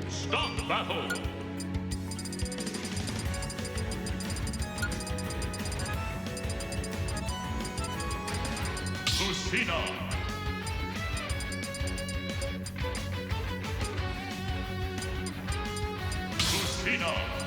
Stop battle! Lucina! Lucina!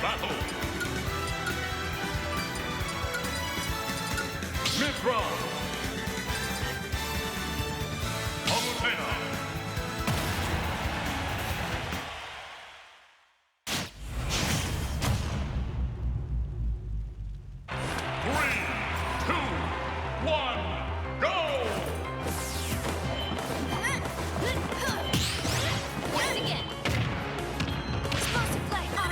Battle. Mithra. Obtainer. Three, two, one, go! Once again. Explosive flight on.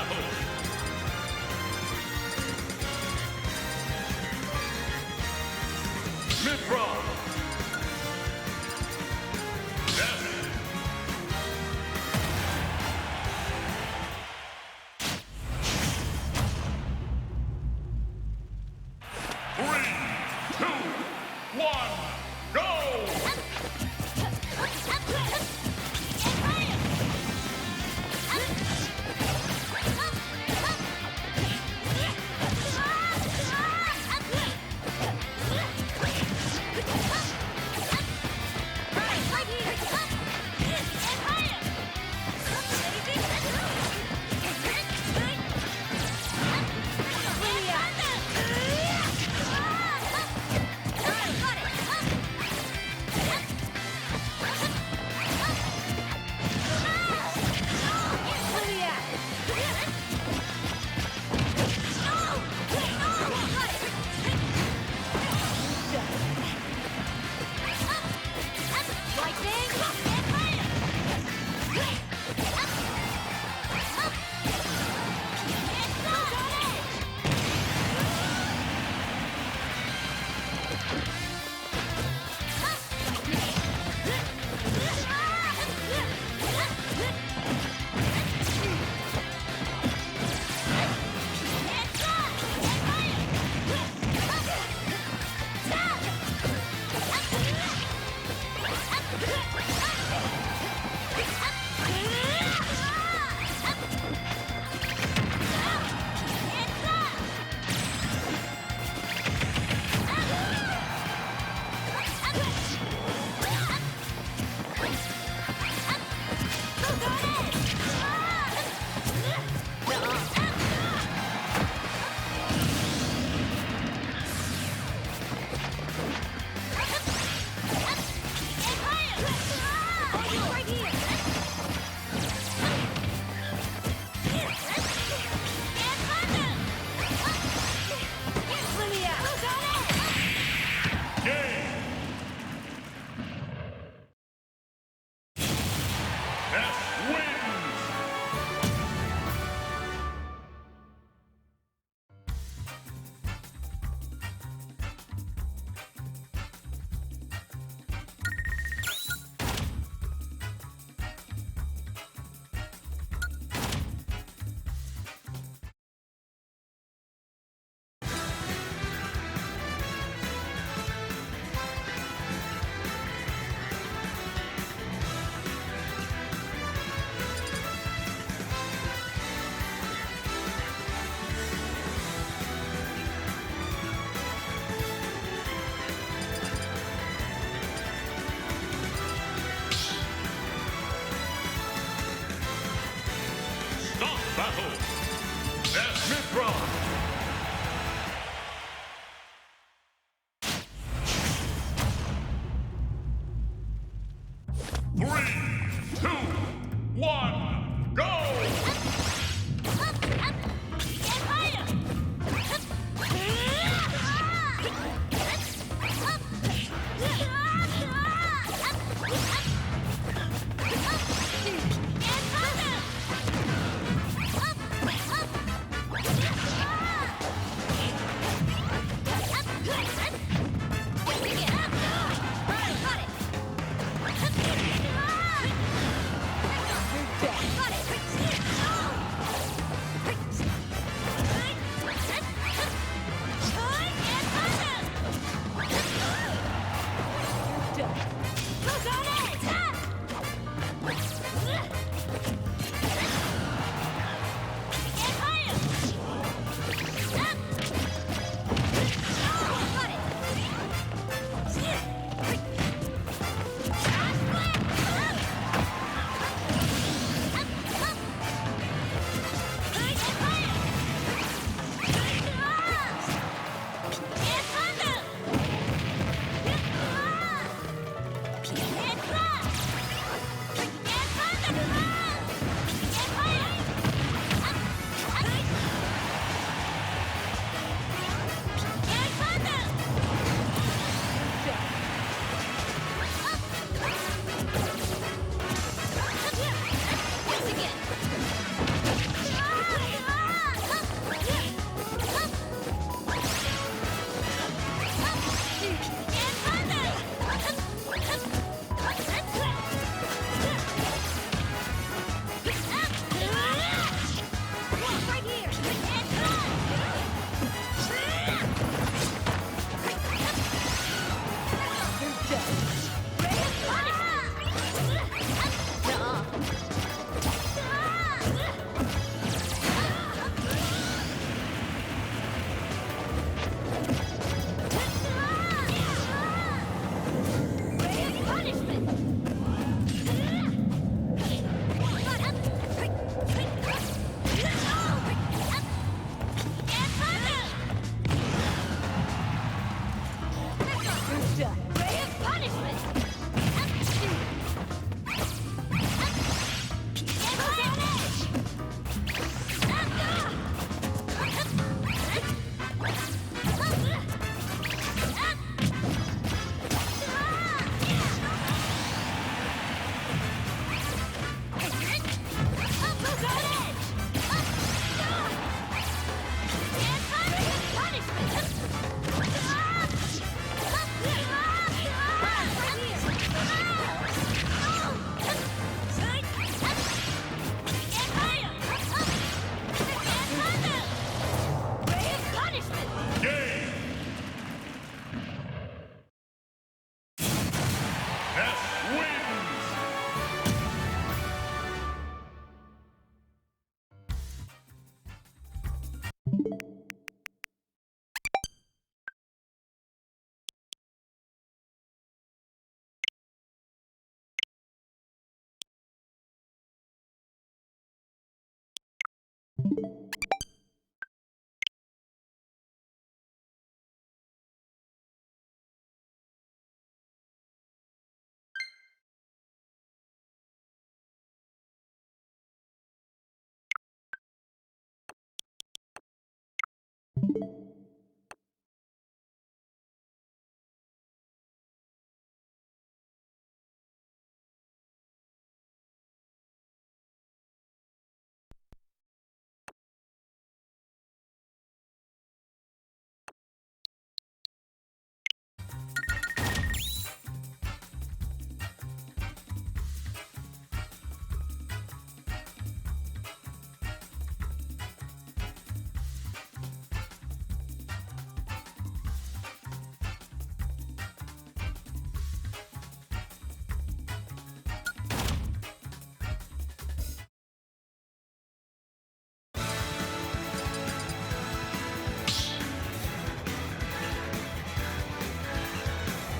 battle. Mid-round. Death. 3, 2, 1, go! Battle. That's mid-round. 3, 2, 1, go! wins!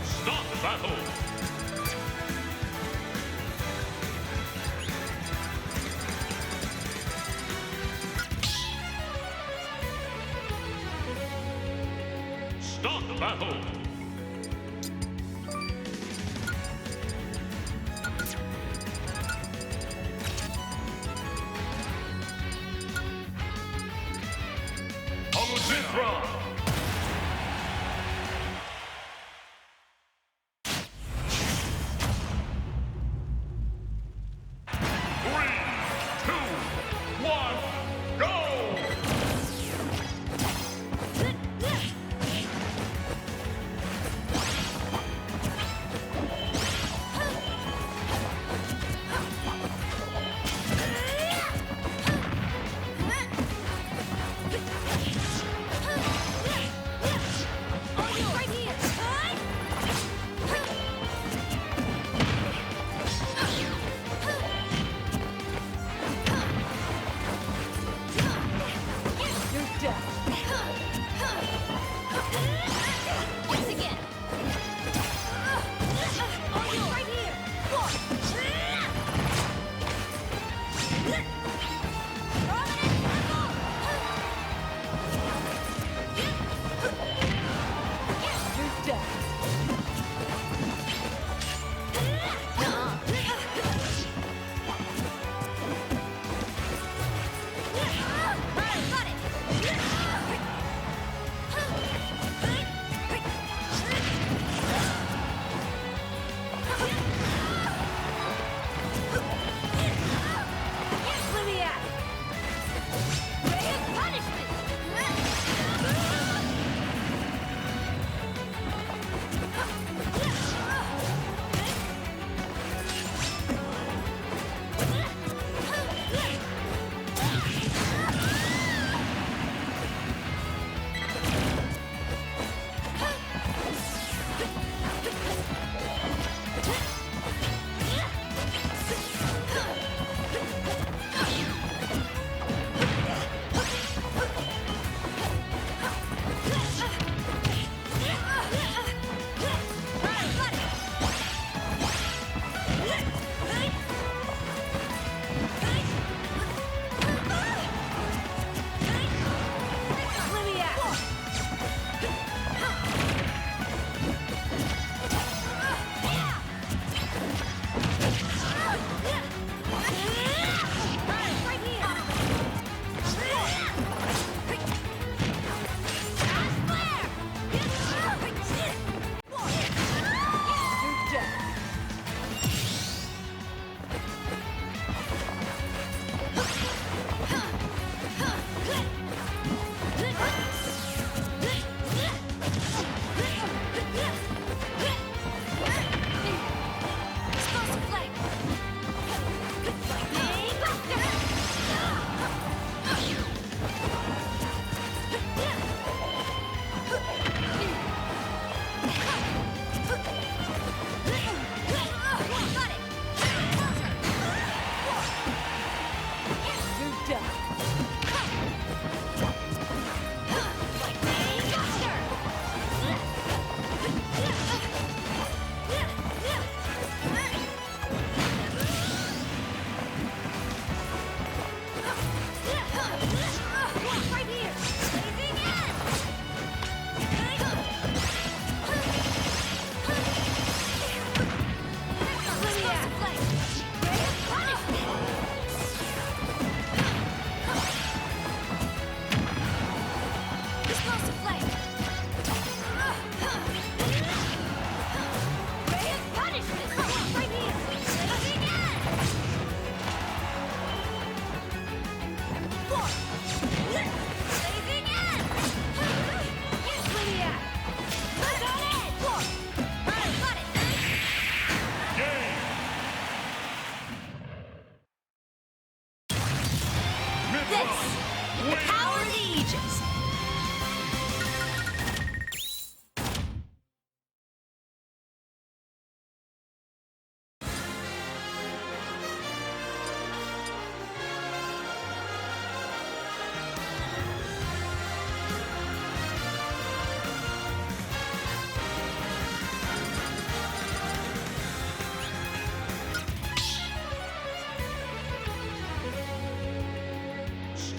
Stop battle! Stop battle! Zithra!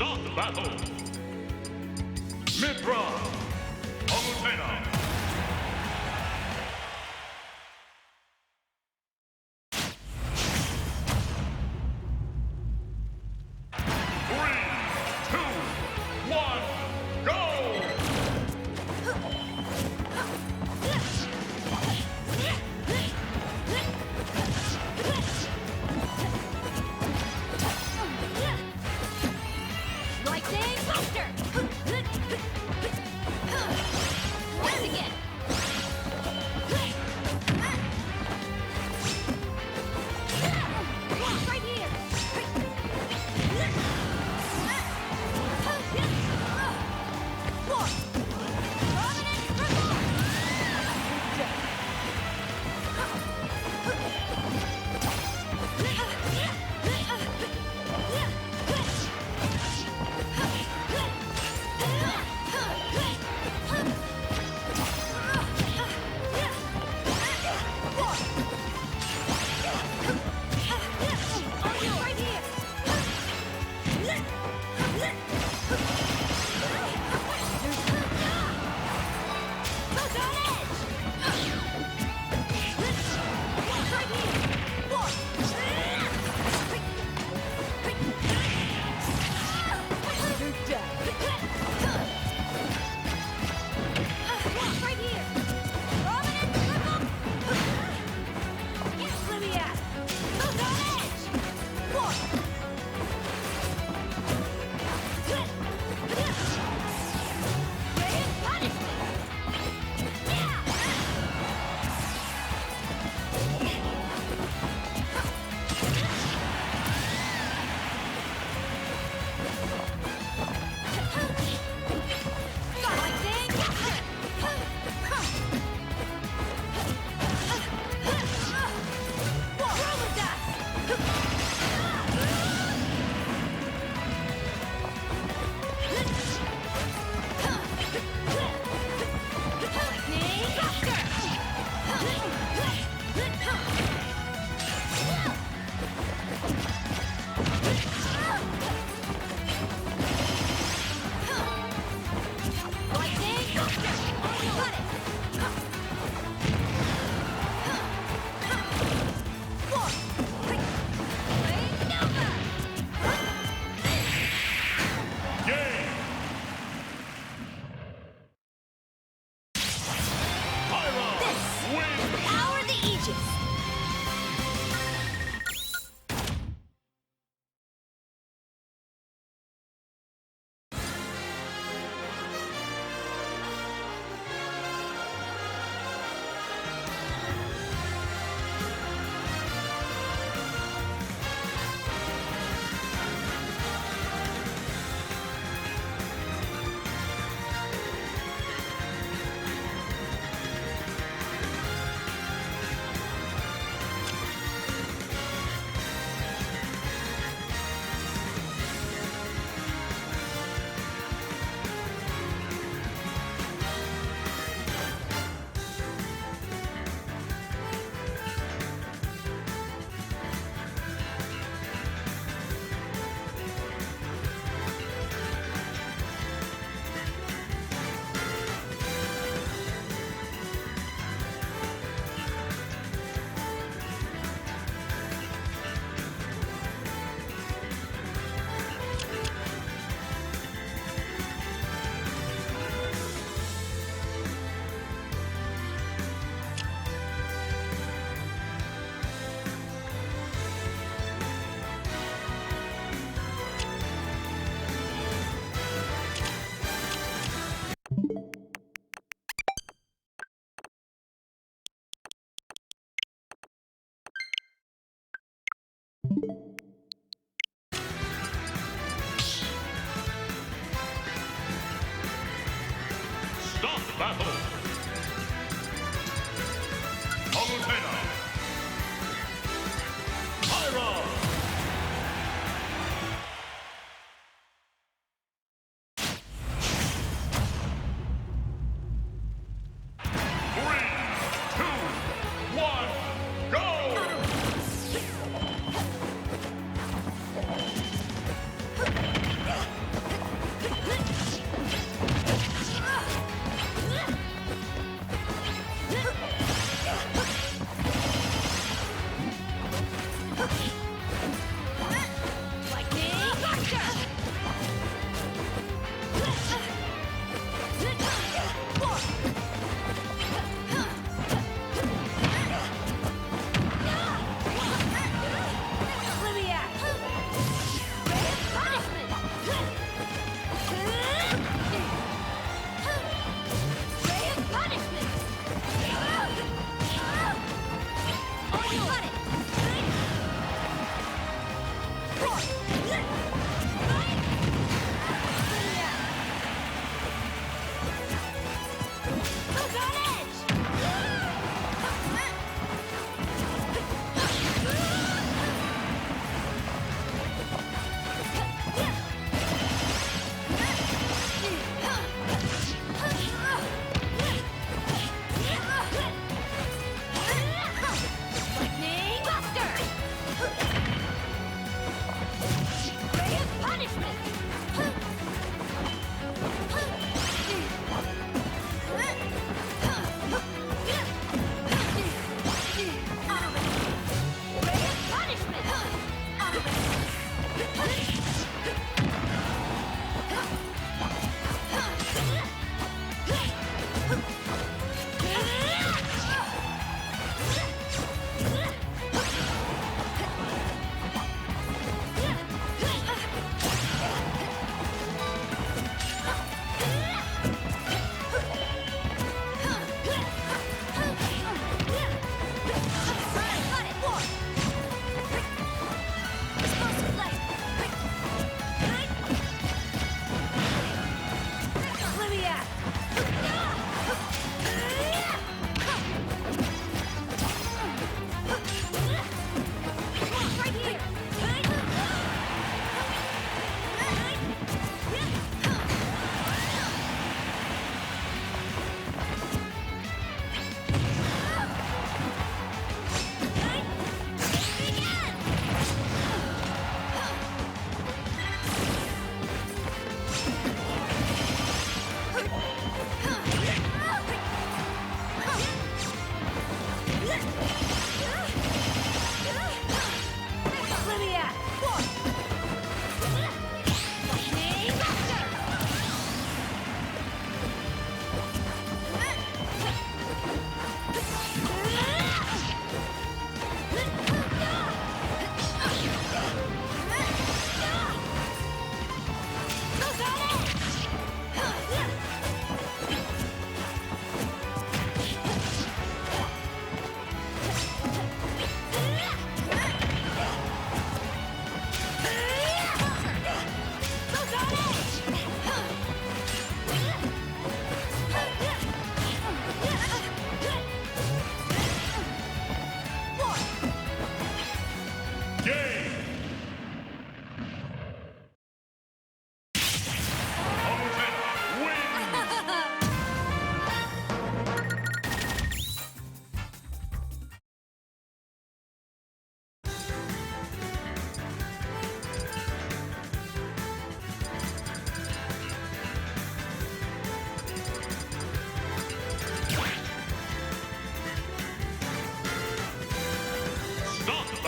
Start the battle. Mid-round. Palutena.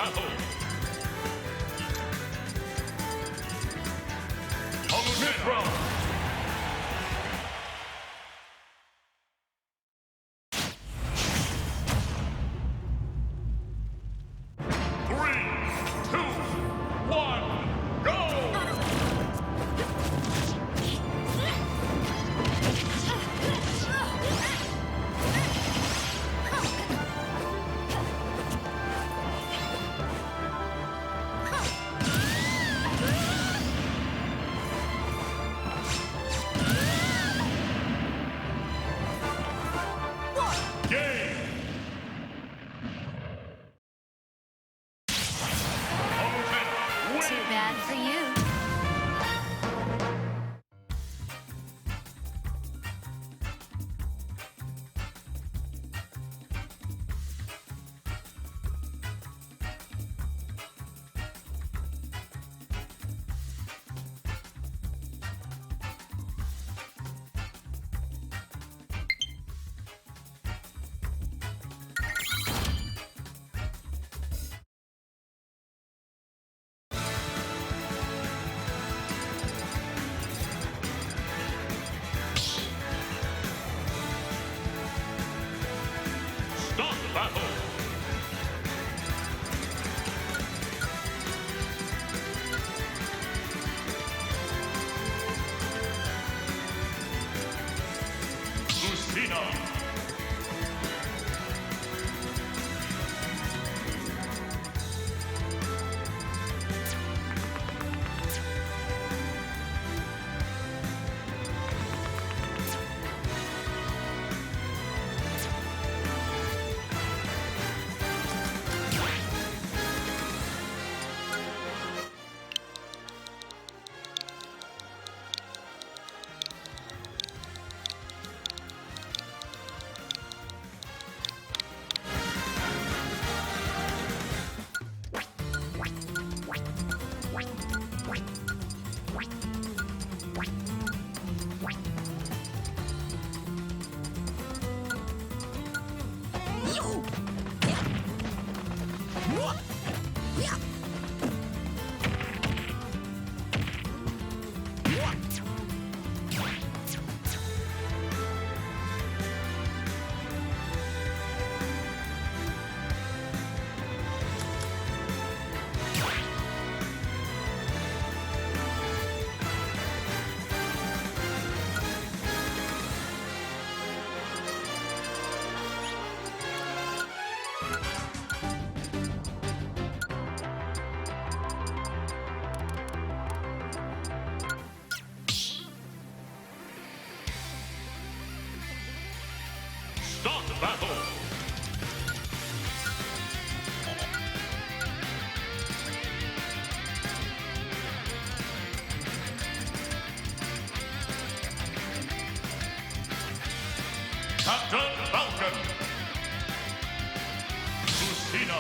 battle. Fifth round. Too bad for you. Start the battle. Lucina. Start the battle. Captain Falcon. Lucina.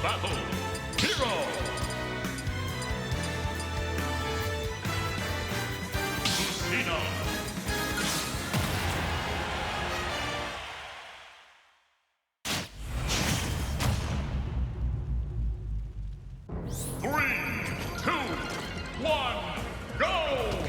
Battle, Hero! Lucina! Three, two, one, go!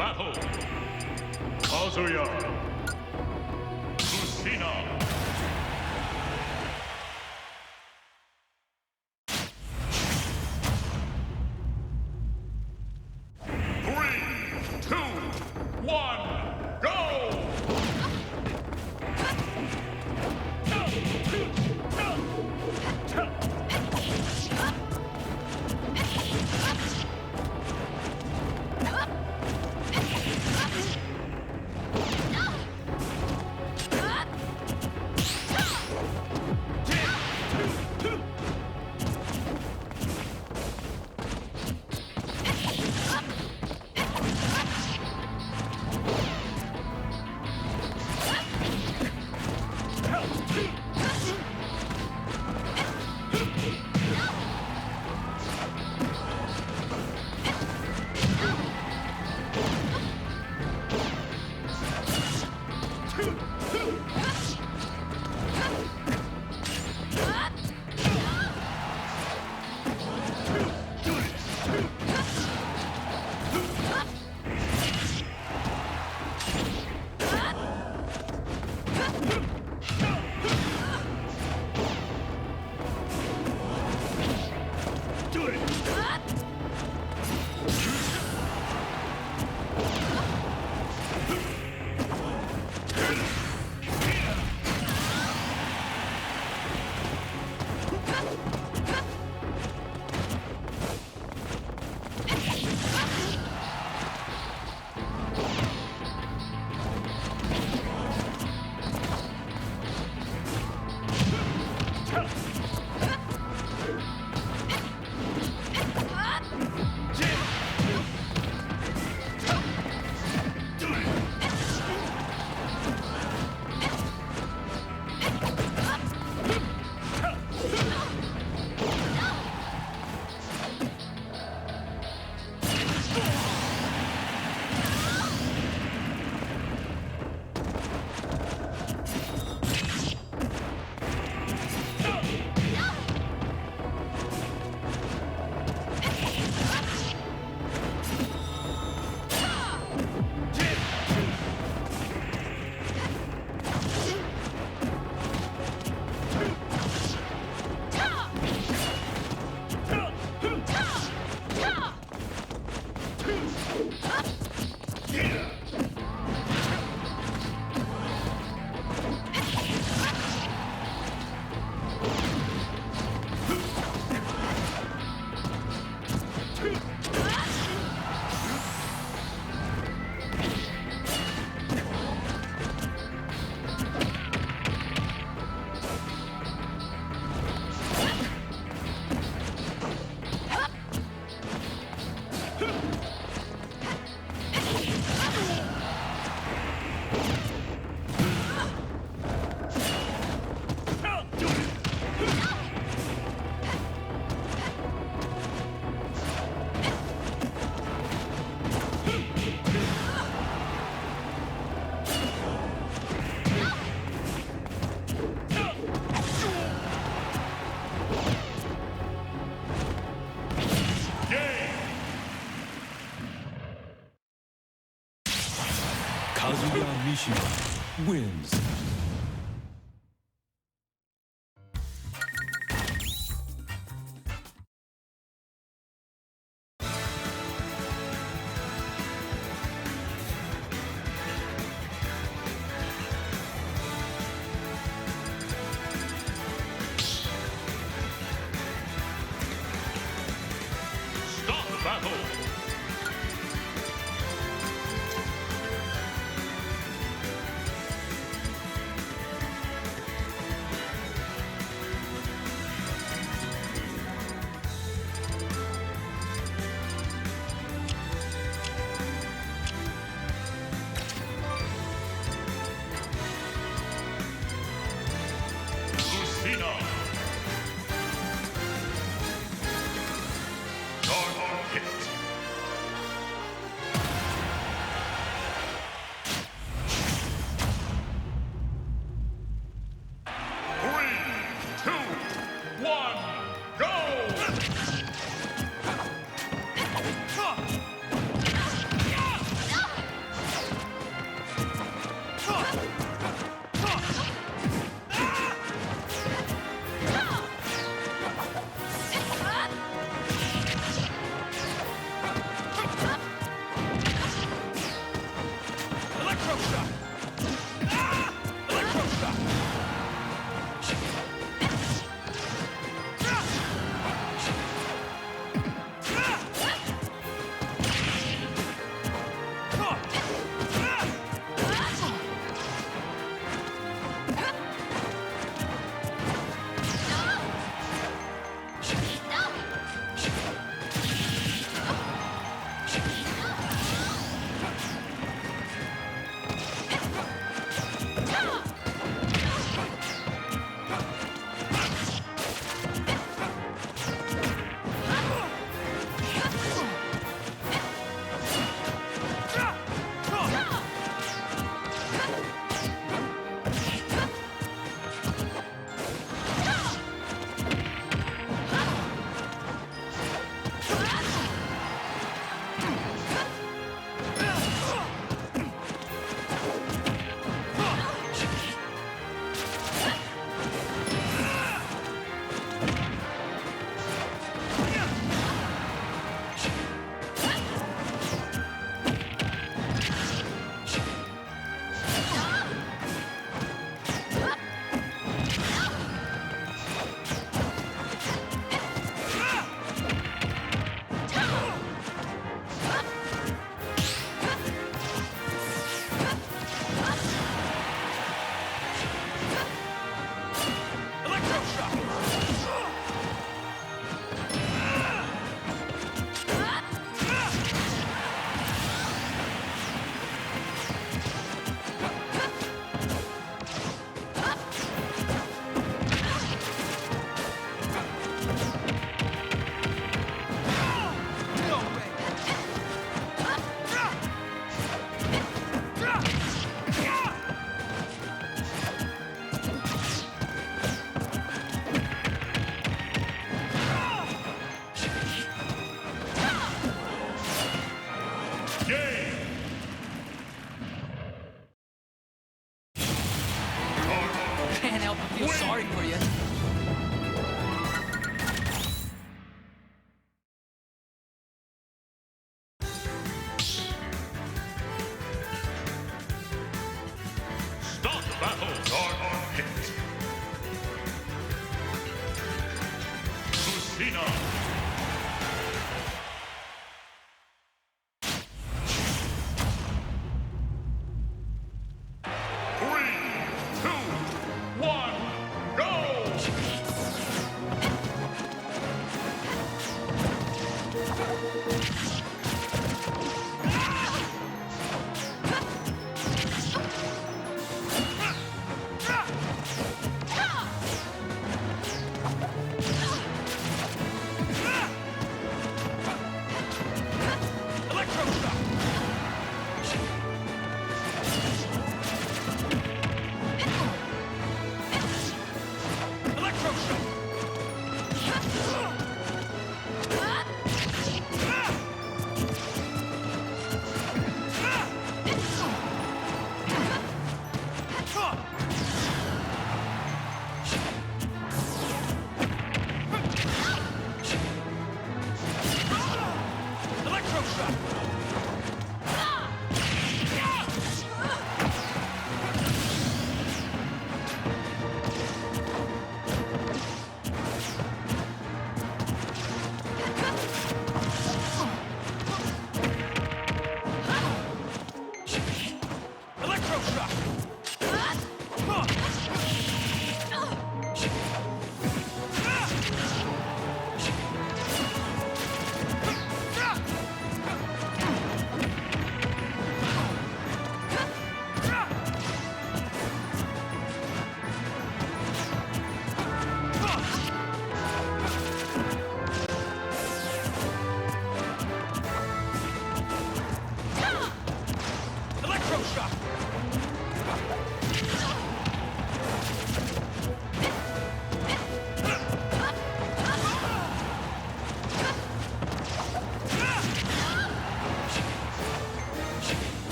battle. Kazuya. Kushina. Three, two, one, go! Kazuya Mishima wins. Stop battle. Lucina. Dark hit.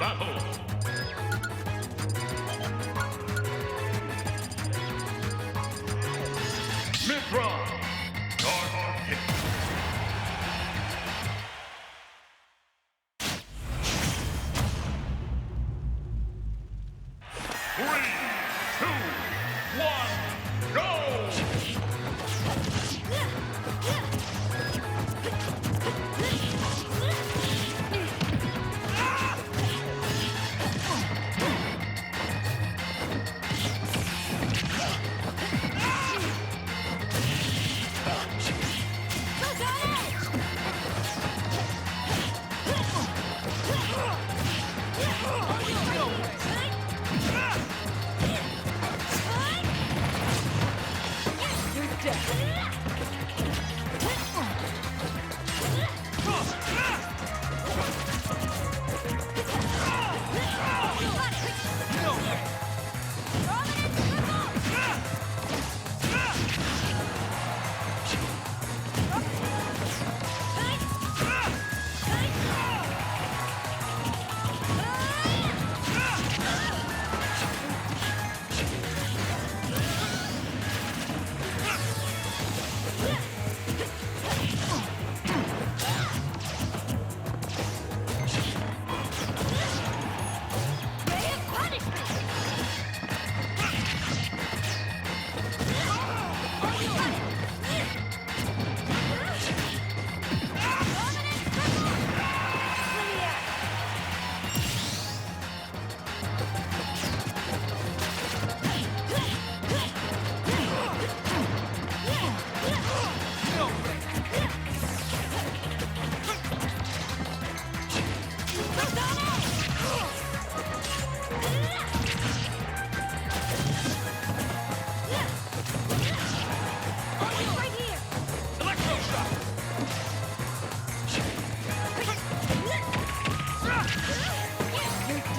battle. Mithra, Dark Hit. 3, 2, 1, go!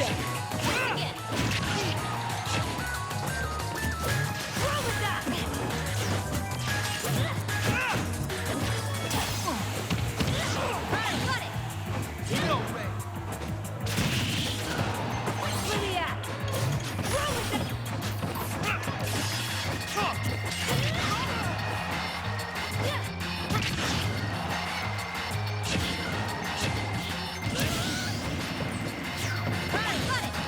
Again. Roll with that. Got it. Hero Ray. Where we at? Roll with that. Got it.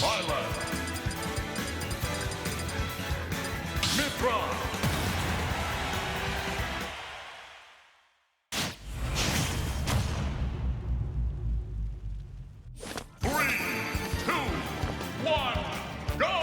Violet. Mithra. Three, two, one, go!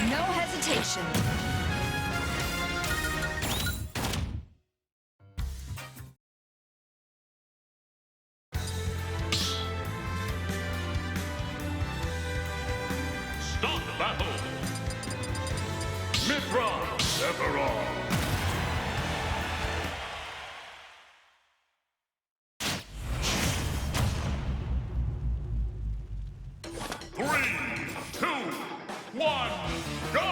No hesitation. Start the battle! Mithra Sephiroth! Three, two, one, go!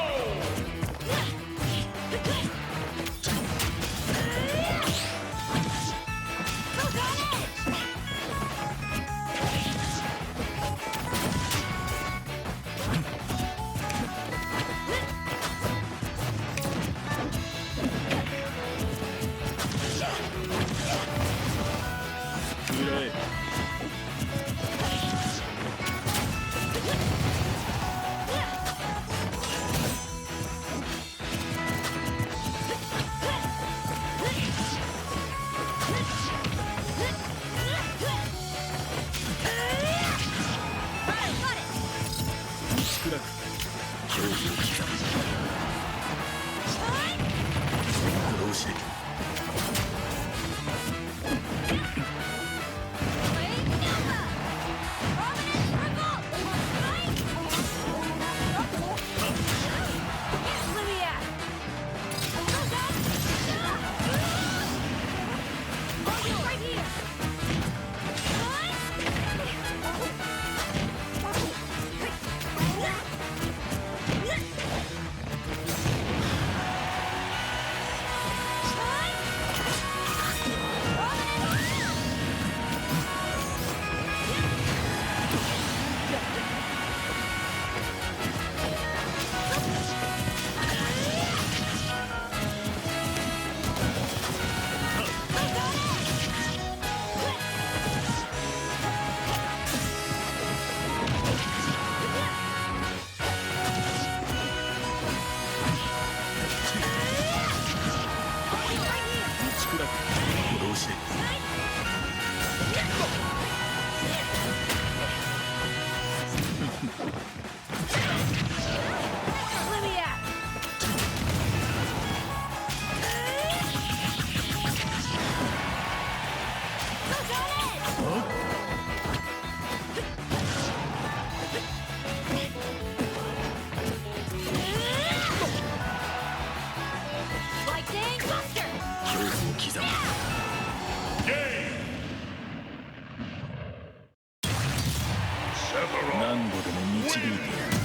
Sephiroth 何度でも導いてやる。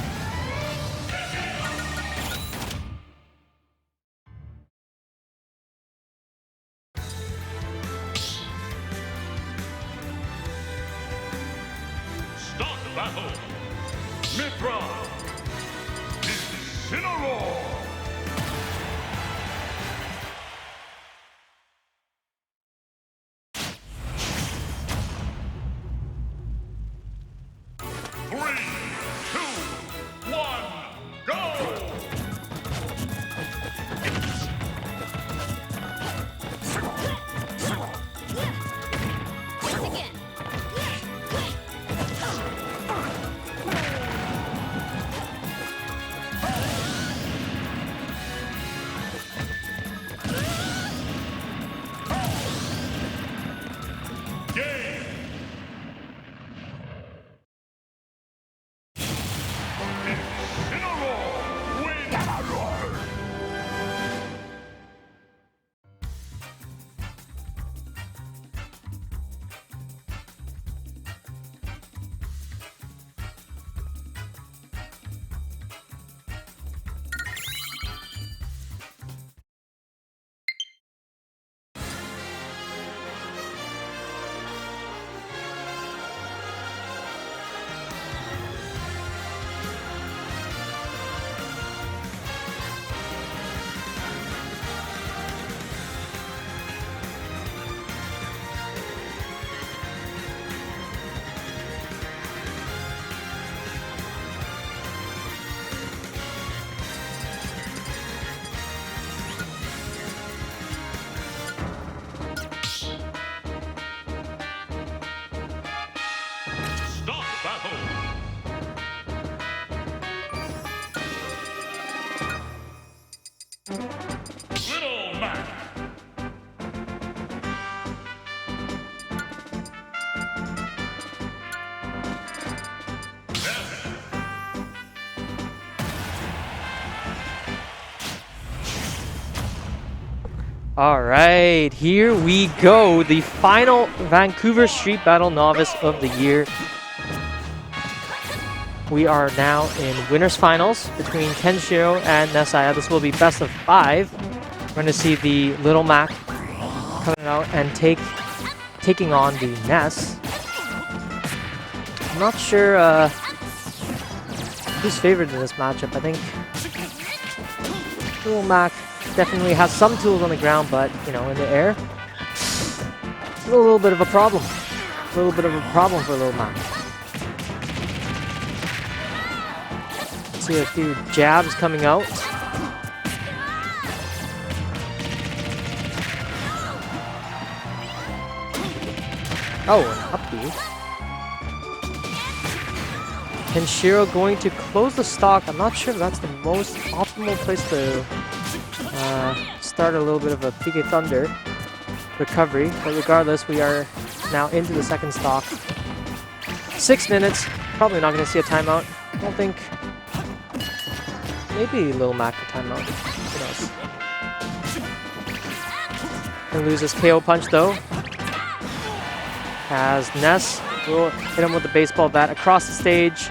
Start the battle. Mithra. Incineroar. Three, two, one, go! Once again. Game. Incineroar wins. Start the battle. Little Mac. All right, here we go. The final Vancouver Street Battle Novice of the year. We are now in winners finals between Kenshiro and Nessiah. This will be best of 5. We're going to see the Little Mac coming out and taking on the Ness. I'm not sure who's favored in this matchup. I think Little Mac definitely has some tools on the ground, but you know, in the air, it's a little bit of a problem. A little bit of a problem for Little Mac. See a few jabs coming out. Oh, an up B. Kenshiro going to close the stock. I'm not sure if that's the most optimal place to start a little bit of a PK Thunder recovery. But regardless, we are now into the second stock. 6 minutes. Probably not going to see a timeout. I don't think. Maybe Lil Mac a timeout. Who knows? Gonna lose his KO punch though. As Ness will hit him with the baseball bat across the stage.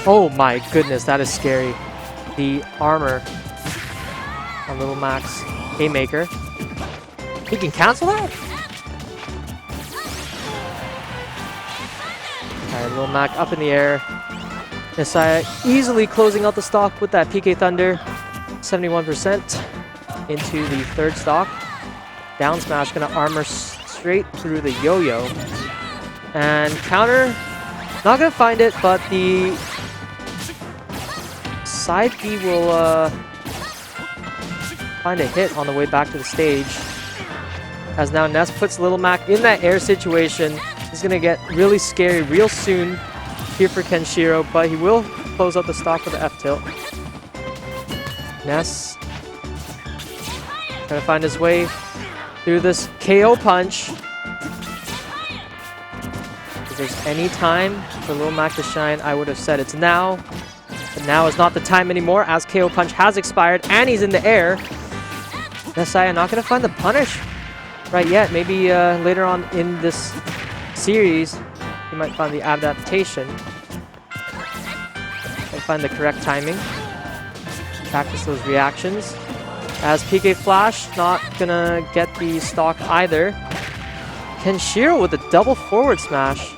Oh my goodness, that is scary. The armor on Little Mac's haymaker. He can cancel that? Alright, Little Mac up in the air. Nessiah easily closing out the stock with that PK Thunder. 71% into the third stock. Down smash gonna armor straight through the yo-yo. And counter, not gonna find it, but the side B will find a hit on the way back to the stage. As now Ness puts Little Mac in that air situation. It's gonna get really scary real soon here for Kenshiro, but he will close out the stock with the F-tilt. Ness trying to find his way through this KO punch. If there's any time for Little Mac to shine, I would have said it's now. But now is not the time anymore, as KO punch has expired and he's in the air. Nessiah not going to find the punish right yet. Maybe later on in this series, you might find the adaptation. And find the correct timing. Practice those reactions. As PK Flash, not gonna get the stock either. Kenshiro with a double forward smash.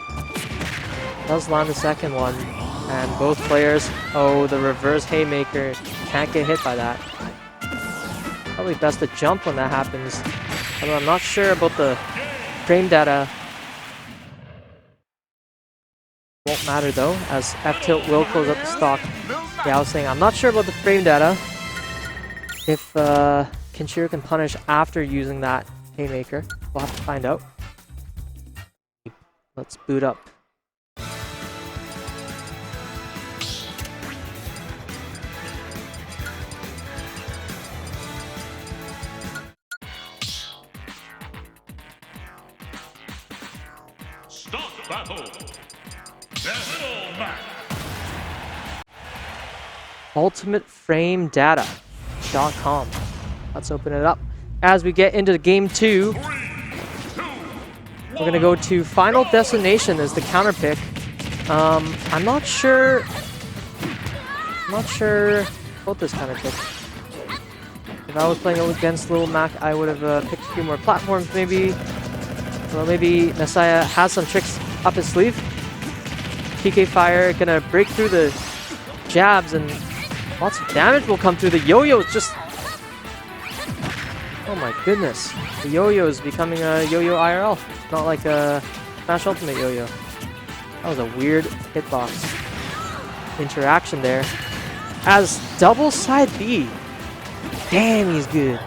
Does land the second one. And both players, oh, the reverse haymaker, can't get hit by that. Probably best to jump when that happens. Although I'm not sure about the frame data. Won't matter though, as F-tilt will close up the stock. Yeah, I was saying I'm not sure about the frame data. If Kenshiro can punish after using that haymaker, we'll have to find out. Let's boot up. Stop battle. Battle match. UltimateFrameData.com. Let's open it up. As we get into game 2, we're gonna go to Final Destination as the counter pick. I'm not sure about this counter pick. If I was playing against Little Mac, I would have picked a few more platforms maybe. Well, maybe Nessiah has some tricks up his sleeve. PK Fire gonna break through the jabs and lots of damage will come through. The yo-yo is just... Oh my goodness. The yo-yo is becoming a yo-yo IRL. Not like a Smash Ultimate yo-yo. That was a weird hitbox interaction there. As double side B. Damn, he's good.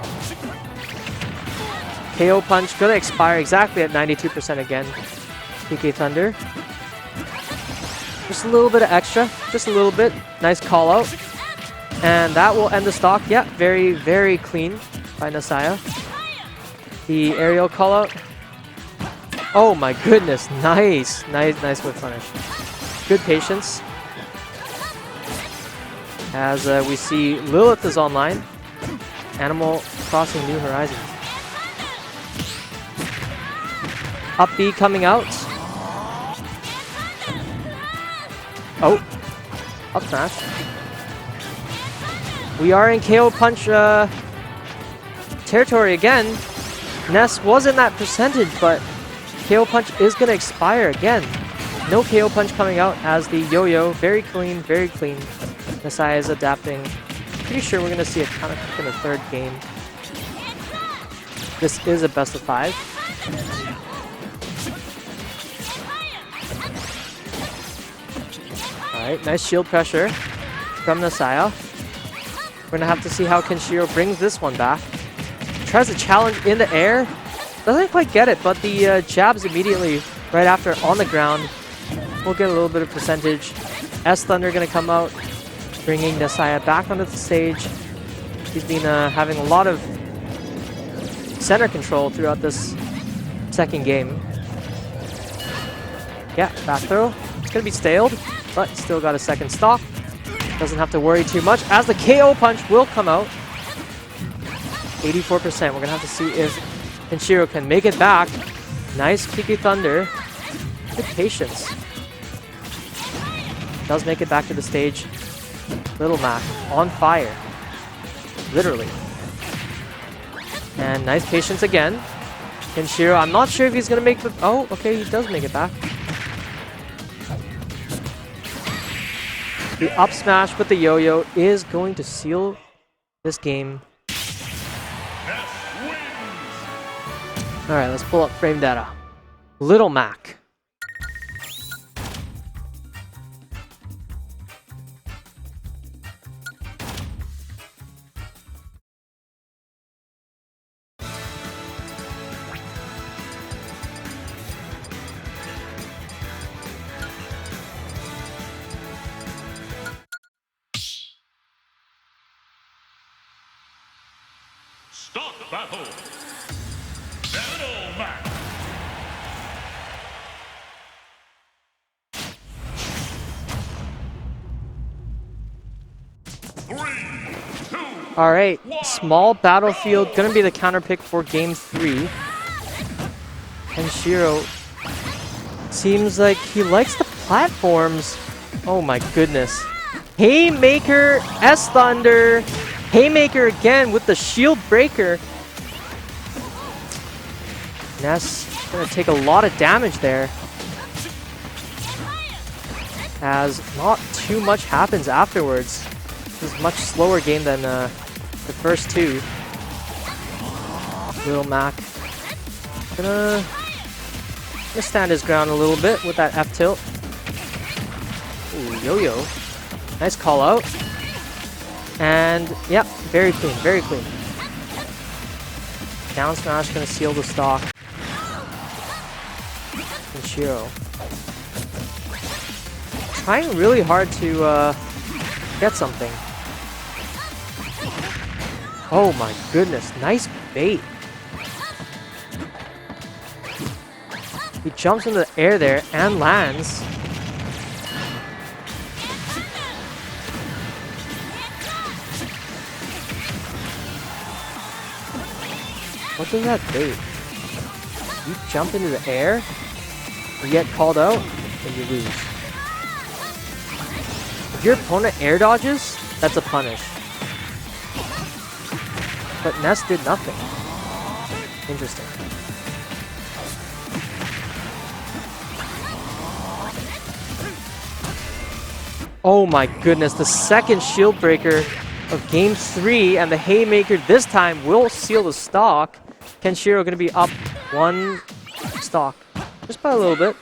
KO punch gonna expire exactly at 92% again. PK Thunder. Just a little bit of extra. Just a little bit. Nice call out. And that will end the stock. Yeah, very, very clean by Nessiah. The aerial call out. Oh my goodness. Nice. Nice whip punish. Good patience. As we see Lilith is online. Animal Crossing New Horizons. Up B coming out. Oh. Up smash. We are in KO punch territory again. Ness was in that percentage, but KO punch is going to expire again. No KO punch coming out as the yo-yo. Very clean, very clean. Nessiah is adapting. Pretty sure we're going to see a counter pick in the third game. This is a best of 5. Alright, nice shield pressure from Nessiah. We're going to have to see how Kenshiro brings this one back. Tries a challenge in the air. Doesn't quite get it, but the jabs immediately right after on the ground. We'll get a little bit of percentage. S-Thunder going to come out, bringing Nessiah back onto the stage. He's been having a lot of center control throughout this second game. Yeah, back throw. It's going to be staled, but still got a second stock. Doesn't have to worry too much as the KO punch will come out. 84%. We're going to have to see if Kenshiro can make it back. Nice PK Thunder. Good patience. Does make it back to the stage. Little Mac on fire. Literally. And nice patience again. Kenshiro, I'm not sure if he's going to make the... Oh, okay, he does make it back. The up smash with the yo-yo is going to seal this game. Alright, let's pull up frame data. Little Mac. Stop battle. Battle match. Alright, small battlefield, gonna be the counter pick for game 3. Kenshiro Seems like he likes the platforms. Oh my goodness. Haymaker, S-Thunder. Haymaker again with the shield breaker. Ness gonna take a lot of damage there, as not too much happens afterwards. This is a much slower game than the first two. Little Mac gonna stand his ground a little bit with that F tilt. Ooh, yo-yo. Nice call out. And yeah, very clean, very clean. Down smash gonna seal the stock. Kenshiro trying really hard to get something. Oh my goodness, nice bait. He jumps into the air there and lands. What does that bait? You jump into the air, you get called out, and you lose. If your opponent air dodges, that's a punish. But Ness did nothing. Interesting. Oh my goodness, the second shield breaker of game 3, and the Haymaker this time will seal the stock. Kenshiro gonna be up 1 stock. Just by a little bit.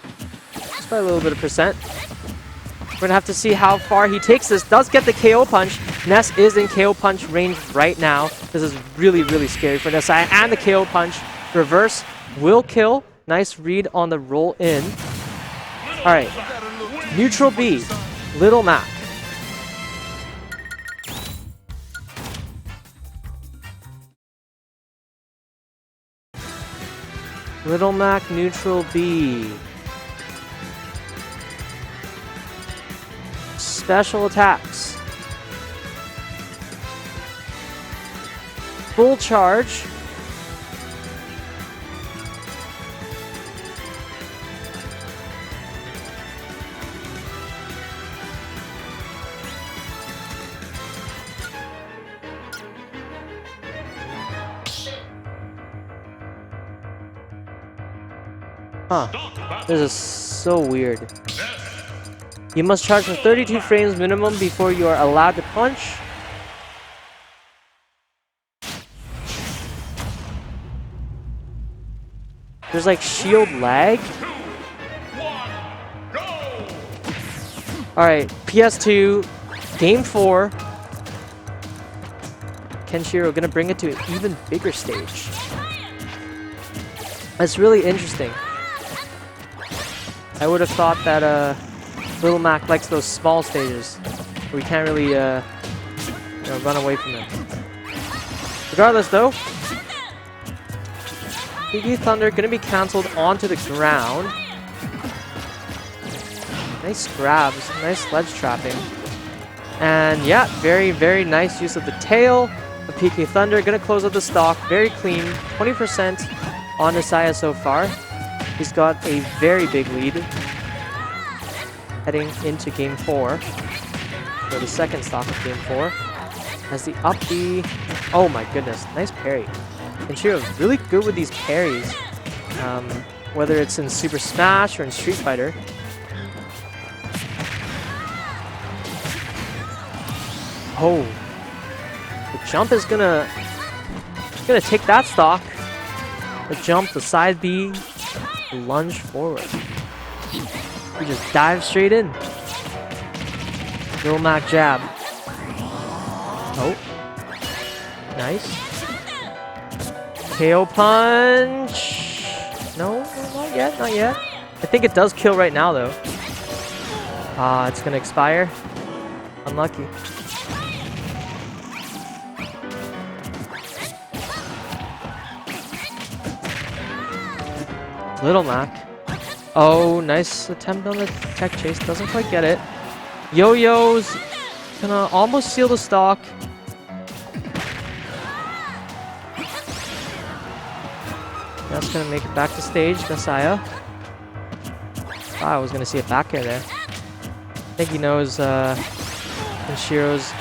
Just by a little bit of percent. We're gonna have to see how far he takes this. Does get the KO punch. Ness is in KO punch range right now. This is really, really scary for Nessiah. And the KO punch. Reverse will kill. Nice read on the roll in. Alright. Neutral B. Little Mac. Little Mac, neutral B. Special attacks. Full charge. Huh. This is so weird. You must charge for 32 frames minimum before you are allowed to punch. There's like shield lag. Alright, PS2, Game 4. Kenshiro gonna bring it to an even bigger stage. That's really interesting. I would have thought that Little Mac likes those small stages where we can't really run away from them. Regardless though, PG Thunder gonna be cancelled onto the ground. Nice grabs, nice ledge trapping. And yeah, very, very nice use of the tail of PK Thunder. Gonna close out the stock, very clean, 20% on Nessiah so far. He's got a very big lead heading into Game 4, for the second stock of Game 4. As the up B, oh my goodness, nice parry. Kenshiro is really good with these parries, whether it's in Super Smash or in Street Fighter. Oh, the jump is gonna take that stock. The jump, the side B, lunge forward. We just dive straight in. Little Mac jab. Oh. Nice. KO punch. No, not yet, not yet. I think it does kill right now though. It's gonna expire. Unlucky. Little Mac. Oh, nice attempt on the tech chase. Doesn't quite get it. Yo-Yo's gonna almost seal the stock. That's gonna make it back to stage. Nessiah. I was gonna see a back air there. I think he knows Kenshiro's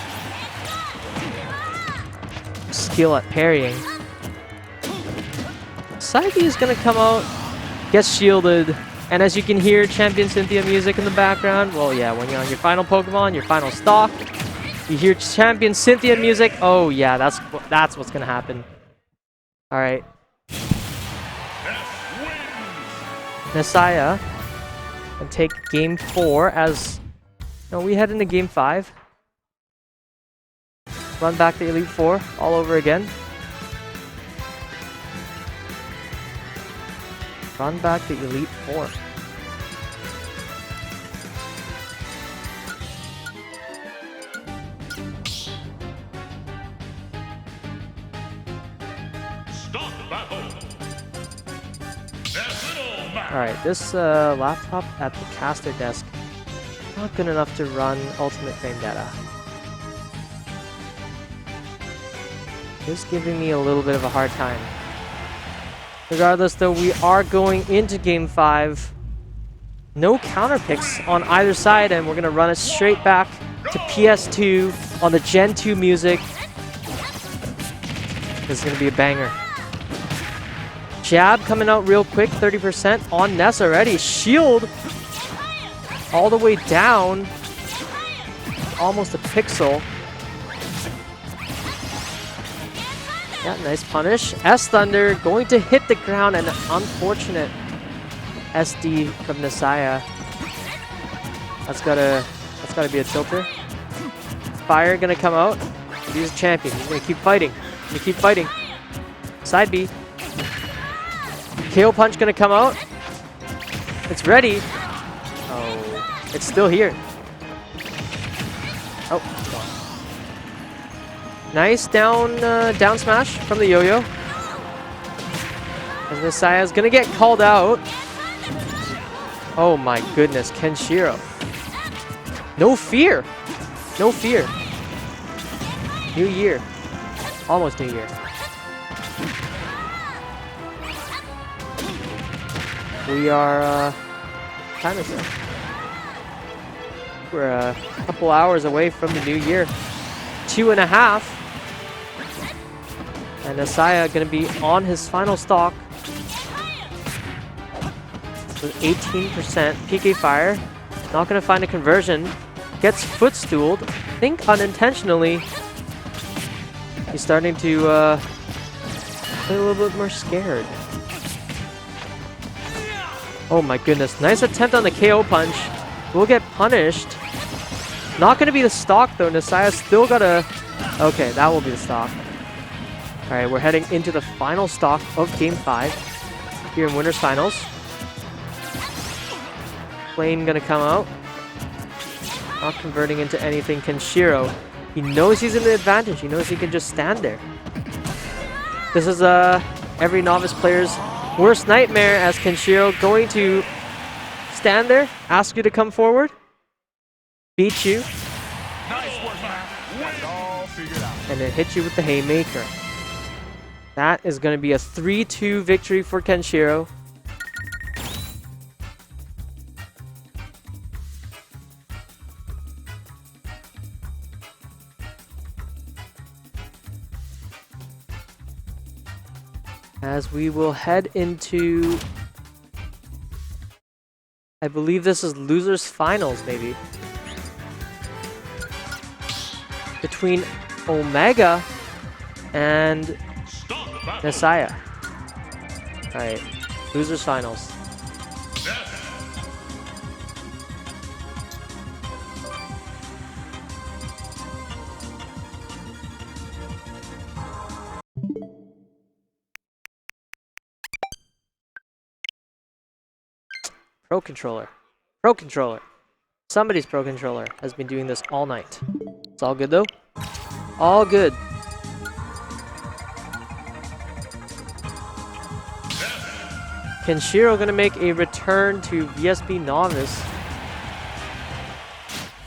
skill at parrying. Side B is gonna come out, gets shielded, and as you can hear Champion Cynthia music in the background, well yeah, when you're on your final Pokemon, your final stock, you hear Champion Cynthia music, oh yeah, that's what's gonna happen. Alright. Nessiah and take game 4 as we head into game 5. Run back the Elite Four all over again. Run back the Elite Four. Stop battle. National match. Alright, this laptop at the caster desk, not good enough to run Ultimate Vendetta. Just giving me a little bit of a hard time. Regardless though, we are going into game 5. No counter picks on either side, and we're gonna run it straight back to PS2 on the Gen 2 music. This is gonna be a banger. Jab coming out real quick, 30% on Ness already. Shield all the way down. Almost a pixel. Yeah, nice punish. S-Thunder going to hit the ground, and an unfortunate SD from Nessiah. That's gotta be a tilter. Fire gonna come out. He's a champion. He's gonna keep fighting. Side B. KO punch gonna come out. It's ready. Oh, it's still here. Oh, it's gone. Nice down smash from the yo-yo. As Nessiah's gonna get called out. Oh my goodness, Kenshiro. No fear. No fear. New year. Almost New Year. We are time is it? We're a couple hours away from the new year. 2.5. And Nessiah gonna be on his final stock with 18% PK Fire. Not gonna find a conversion. Gets footstooled. I think unintentionally. He's starting to play a little bit more scared. Oh my goodness. Nice attempt on the KO punch. Will get punished. Not gonna be the stock though. Nessiah's still gotta... Okay, that will be the stock. Alright, we're heading into the final stock of Game 5 here in Winners Finals. Flame gonna come out. Not converting into anything. Kenshiro. He knows he's in the advantage. He knows he can just stand there. This is every novice player's worst nightmare, as Kenshiro going to stand there, ask you to come forward, beat you, and then hit you with the haymaker. That is going to be a 3-2 victory for Kenshiro. As we will head into, I believe this is losers finals maybe, between Omega and Nessiah. Alright, losers finals. Pro controller. Somebody's pro controller has been doing this all night. It's all good though. All good. Kenshiro gonna make a return to VSB Novice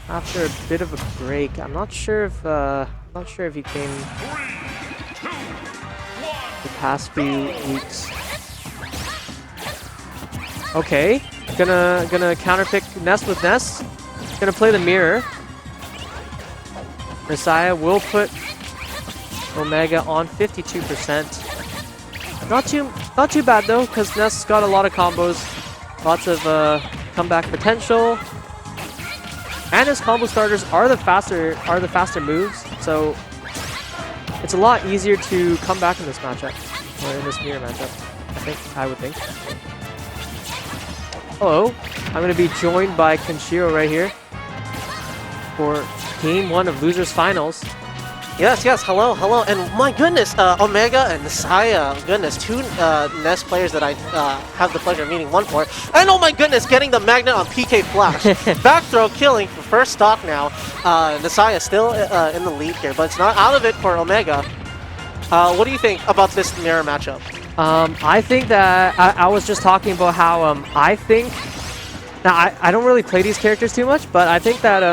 after a bit of a break. I'm not sure if he came the past few weeks. Okay. Gonna counterpick Ness with Ness. Gonna play the mirror. Nessiah will put Omega on 52%. Not too bad though, because Ness got a lot of combos, lots of comeback potential, and his combo starters are the faster moves. So it's a lot easier to come back in this matchup, or in this mirror matchup. I would think. Hello, I'm gonna be joined by Kenshiro right here for Game 1 of Losers Finals. Yes, hello, and my goodness, Omega and Nessiah, goodness, two Ness players that I have the pleasure of meeting one for, and oh my goodness, getting the magnet on PK Flash. Back throw killing for first stock now. Nessiah still in the lead here, but it's not out of it for Omega. What do you think about this mirror matchup? I think that I was just talking about how I think, now I don't really play these characters too much, but I think that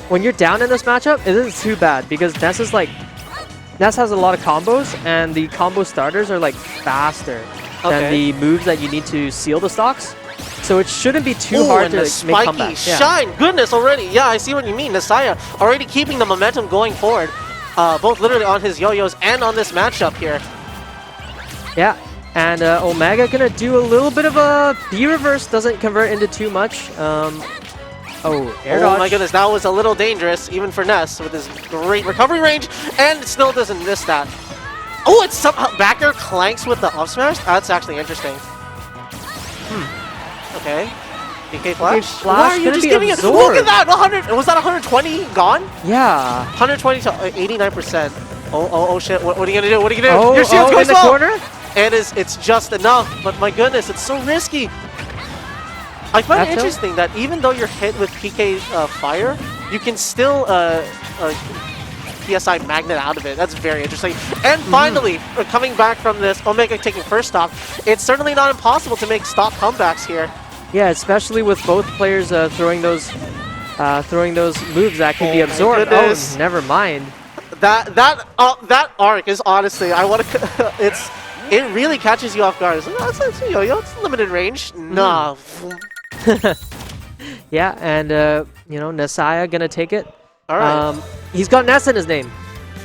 when you're down in this matchup, it isn't too bad because Ness has a lot of combos, and the combo starters are like faster than the moves that you need to seal the stocks. So it shouldn't be too hard to make comebacks. Yeah. Shine, goodness already. Yeah, I see what you mean. Nessiah already keeping the momentum going forward, both literally on his yo-yos and on this matchup here. Yeah, and Omega gonna do a little bit of a B reverse, doesn't convert into too much. Oh, air dodge. Oh my goodness, that was a little dangerous, even for Ness, with his great recovery range, and it still doesn't miss that. Oh, it's somehow back air clanks with the up smash? That's actually interesting. Okay. PK Flash? Why are you just giving it? Look at that! 100! Was that 120 gone? Yeah. 120 to 89%. Oh shit, what are you gonna do? What are you gonna do? Oh, your shield's in the corner? And it's just enough, but my goodness, it's so risky. I find it interesting that even though you're hit with PK Fire, you can still PSI Magnet out of it. That's very interesting. And finally, coming back from this, Omega taking first stock, it's certainly not impossible to make stock comebacks here. Yeah, especially with both players throwing those moves that can be absorbed. Oh, never mind. That arc is honestly, I want to. It really catches you off guard. It's like, oh, it's yo-yo. It's limited range. Nah. Yeah, and you know, Nessiah gonna take it. All right. He's got Ness in his name.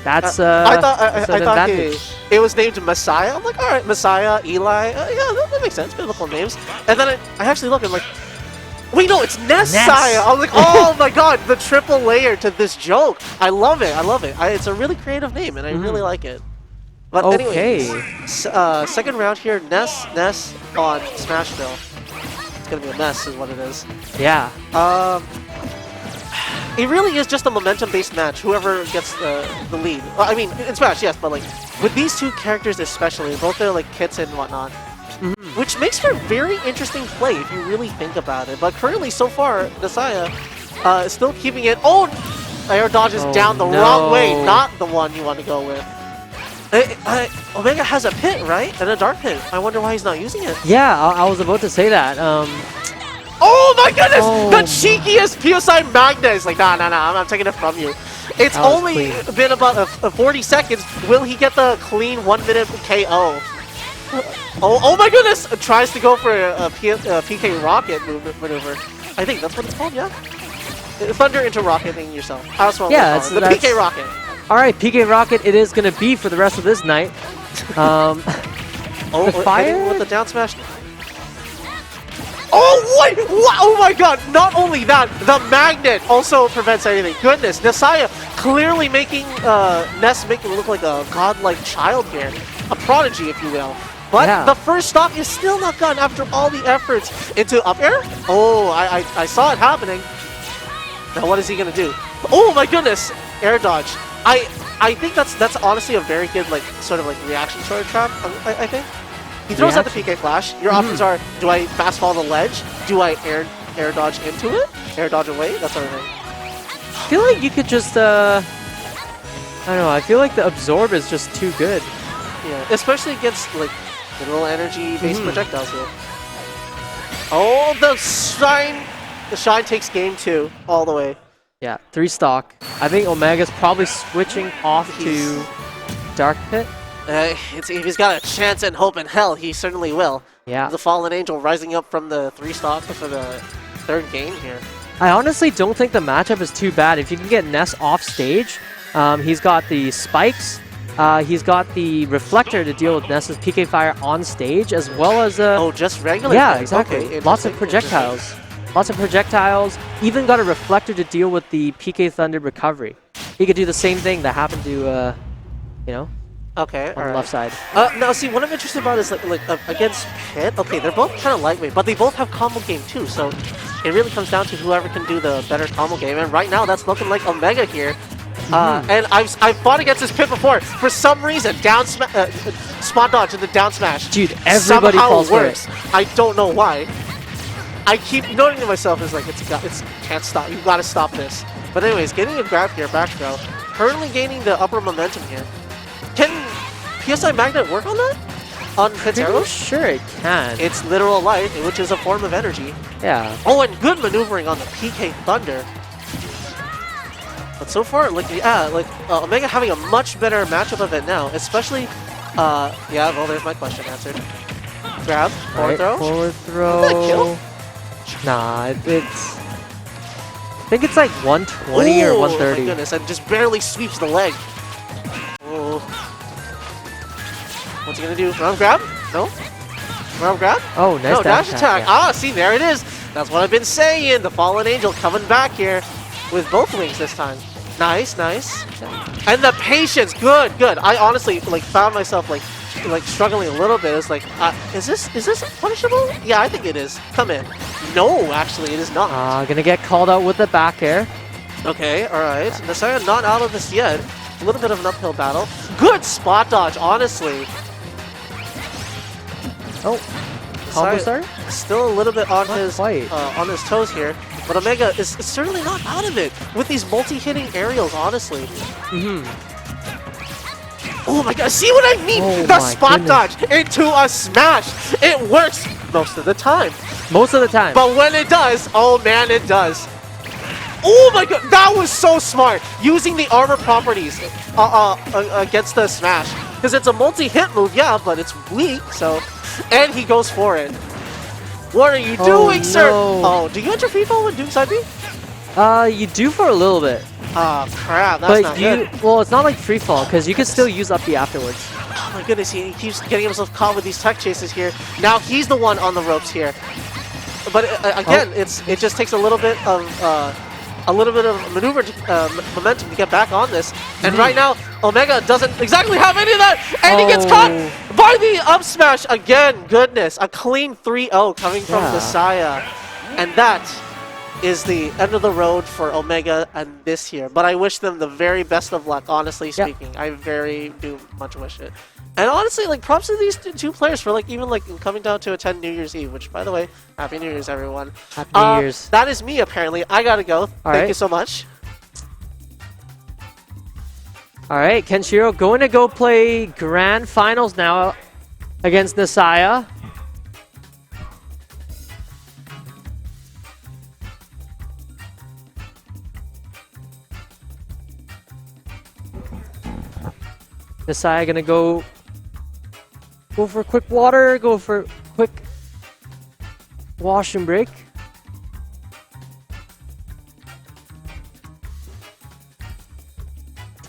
That's I thought advantage. it was named Messiah. I'm like, all right, Messiah, Eli. Yeah, that makes sense. Biblical names. And then I actually look and like, wait, no, it's Nessiah. I was like, oh my god, the triple layer to this joke. I love it. I love it. It's a really creative name, and I really like it. But anyways, second round here, Ness on Smashville. It's gonna be a mess, is what it is. Yeah. It really is just a momentum-based match. Whoever gets the lead. I mean, in Smash, yes, but like with these two characters especially, both their like kits and whatnot, which makes for very interesting play if you really think about it. But currently, so far, Nessiah is still keeping it. Oh, air dodge is down the wrong way, not the one you want to go with. Omega has a pit, right? And a dark pit. I wonder why he's not using it. Yeah, I was about to say that. Oh my goodness! The cheekiest PSI Magnet is like, nah, I'm taking it from you. It's only been about 40 seconds. Will he get the clean 1-minute KO? Oh my goodness! Tries to go for a PK Rocket maneuver. I think that's what it's called, yeah? Thunder into rocketing yourself. That's what it's the PK Rocket. Alright, PK Rocket it is going to be for the rest of this night. The fire? With the down smash. Oh, wait! Oh my god! Not only that, the magnet also prevents anything. Goodness, Nessiah clearly making Ness making it look like a godlike child here. A prodigy, if you will. But the first stock is still not done after all the efforts into up air. Oh, I saw it happening. Now what is he gonna do? Oh my goodness! Air dodge. I think that's honestly a very good like sort of like reaction sort of trap. I think he throws out the PK Flash. Your options are: do I fast fall the ledge? Do I air dodge into it? Air dodge away? That sort of thing. I feel like you could just I don't know. I feel like the absorb is just too good. Yeah, especially against like mineral energy based projectiles here. Oh, the shine! The shine takes game 2 all the way. Yeah, 3 stock. I think Omega's probably switching off to Dark Pit. If he's got a chance and hope in hell, he certainly will. Yeah. The Fallen Angel rising up from the 3 stock for the 3rd game here. I honestly don't think the matchup is too bad. If you can get Ness off stage, he's got the spikes, he's got the reflector to deal with Ness's PK fire on stage, as well as Oh, just regular? yeah, thing. exactly. Okay, Lots of interesting. projectiles. Lots of projectiles. Even got a reflector to deal with the PK Thunder recovery. He could do the same thing that happened to, you know, Okay, on the left side. Now, see, what I'm interested about is like against Pit. Okay, they're both kind of lightweight, but they both have combo game too. So it really comes down to whoever can do the better combo game. And right now, that's looking like Omega here. And I've fought against this Pit before. For some reason, spot dodge and the down smash. Dude, everybody somehow falls for works. I don't know why. I keep noting to myself, it's like it's can't stop. You gotta stop this. But anyways, getting a grab here, back throw. Currently gaining the upper momentum here. Can PSI Magnet work on that? On Pit's Pretty arrows? sure it can. It's literal light, which is a form of energy. Yeah. Oh, and good maneuvering on the PK Thunder. But so far, like, yeah, like Omega having a much better matchup of it now, especially, yeah, well, there's my question answered. Grab, forward throw. Forward Is that a kill? throw. Nah, it's. I think it's like 120 or Ooh, 130. my goodness, and just barely sweeps the leg. Oh. What's he gonna do? Round grab? No? Round grab? Oh, nice No, dash attack. yeah. Ah, see, there it is. That's what I've been saying. The Fallen Angel coming back here with both wings this time. Nice, nice. And the patience, good, good. I honestly like found myself like struggling a little bit. It's like, is this punishable? Yeah, I think it is. Come in. No, actually, it is not. Gonna get called out with the back air. Okay, all right. Nessiah not out of this yet. A little bit of an uphill battle. Good spot dodge, honestly. Oh, combo Nessiah start? still a little bit on Not his quite. on his toes here, but Omega is certainly not out of it with these multi-hitting aerials, honestly. Oh my god, see what I mean? Oh The my spot goodness. dodge into a smash. It works most of the time. Most of the time. But when it does, oh man, it does. Oh my god, that was so smart. Using the armor properties against the smash. Because it's a multi-hit move, yeah, but it's weak, so... And he goes for it. What are you doing, sir? no. Oh, do you enter free fall when doing side B? You do for a little bit. Ah, crap, that's But not you, good. well, it's not like free fall, because you can still use up B afterwards. Oh my goodness, he keeps getting himself caught with these tech chases here. Now he's the one on the ropes here. But again, it just takes a little bit of maneuver momentum to get back on this. And right now, Omega doesn't exactly have any of that, and he gets caught by the up smash again. Goodness, a clean 3-0 coming from Yeah. Nessiah, and that is the end of the road for Omega and this year. But I wish them the very best of luck, honestly speaking. I very do much wish it. And honestly, like, props to these two players for, like, even, like, coming down to attend New Year's Eve, which, by the way, Happy New Year's, everyone. Happy New Year's. That is me, apparently. I gotta go. Thank you so much. Alright, Kenshiro going to go play Grand Finals now against Nessiah. Nessiah gonna go for quick water, go for quick wash and break.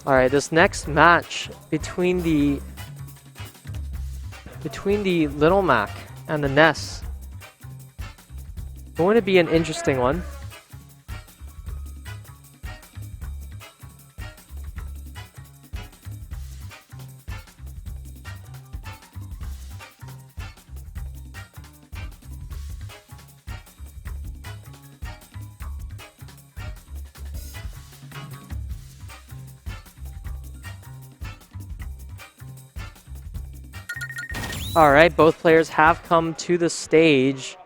Alright, this next match between the Little Mac and the Ness going to be an interesting one. Alright, both players have come to the stage.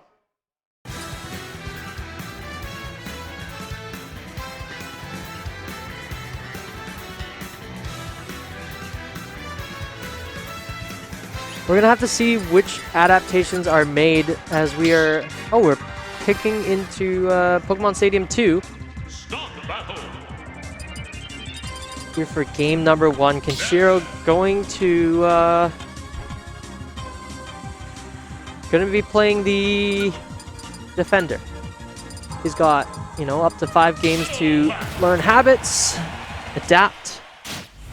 We're gonna have to see which adaptations are made as we are... Oh, we're picking into Pokemon Stadium 2. Start the battle. Here for game number 1. Kenshiro going Gonna be playing the defender. He's got, you know, up to 5 games to learn habits, adapt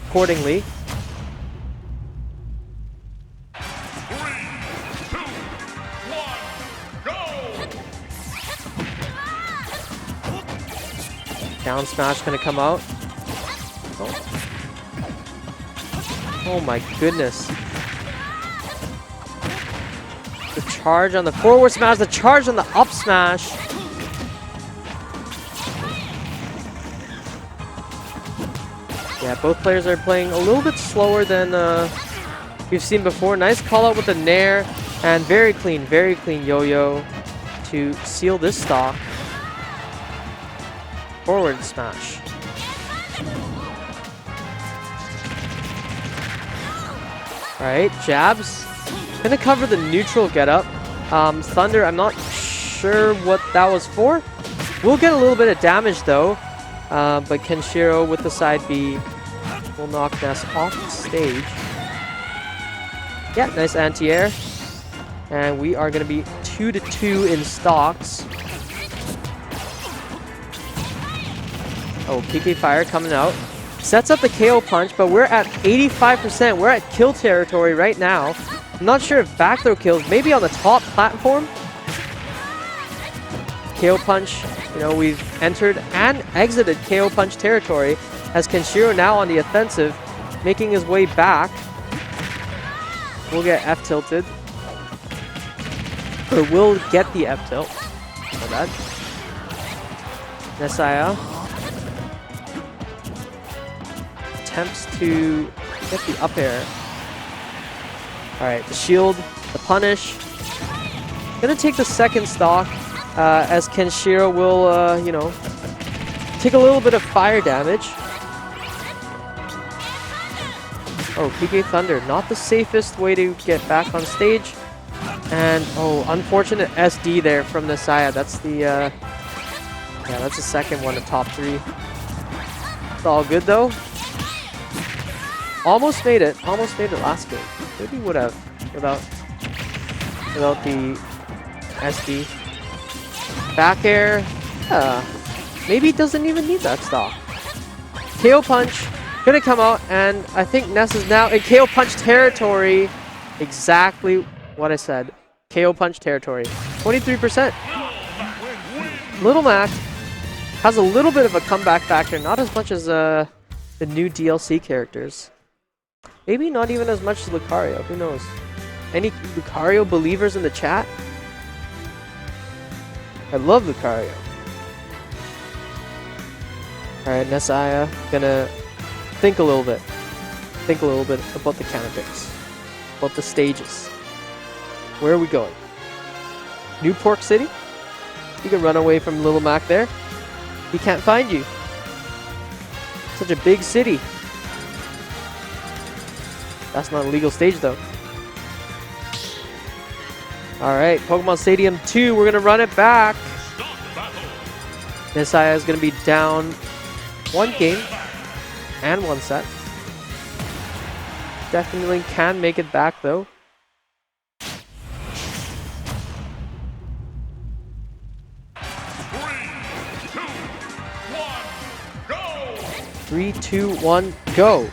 accordingly. 3, 2, 1, go! Down smash gonna come out. Oh my goodness. The charge on the forward smash, the charge on the up smash. Yeah, both players are playing a little bit slower than we've seen before. Nice call out with the nair and very clean yo-yo to seal this stock. Forward smash. Alright, jabs. Gonna cover the neutral getup. Thunder, I'm not sure what that was for. We'll get a little bit of damage though. But Kenshiro with the side B will knock Ness off the stage. Yeah, nice anti-air. And we are gonna be 2-2 in stocks. Oh, PK Fire coming out. Sets up the KO punch, but we're at 85%. We're at kill territory right now. I'm not sure if back throw kills, maybe on the top platform. KO punch, you know, we've entered and exited KO punch territory as Kenshiro now on the offensive, making his way back. We'll get F tilted. Or we'll get the F tilt. My bad. Nessiah attempts to get the up air. Alright, the shield, the punish. Gonna take the second stock as Kenshiro will, you know, take a little bit of fire damage. Oh, PK Thunder, not the safest way to get back on stage. And, oh, unfortunate SD there from Nessiah. That's the, yeah, that's the second one of top 3. It's all good though. Almost made it last game. Maybe would have without the SD. Back air. Maybe doesn't even need that stock. KO punch gonna come out, and I think Ness is now in KO punch territory. Exactly what I said. KO punch territory. 23%. Little Mac has a little bit of a comeback factor, not as much as the new DLC characters. Maybe not even as much as Lucario, who knows? Any Lucario believers in the chat? I love Lucario. Alright, Nessiah gonna think a little bit. Think a little bit about the counter picks. About the stages. Where are we going? New Pork City? You can run away from Little Mac there. He can't find you. Such a big city. That's not a legal stage though. Alright, Pokemon Stadium 2, we're gonna run it back. Nessiah is gonna be down 1 game and 1 set. Definitely can make it back though. 3, 2, 1, go!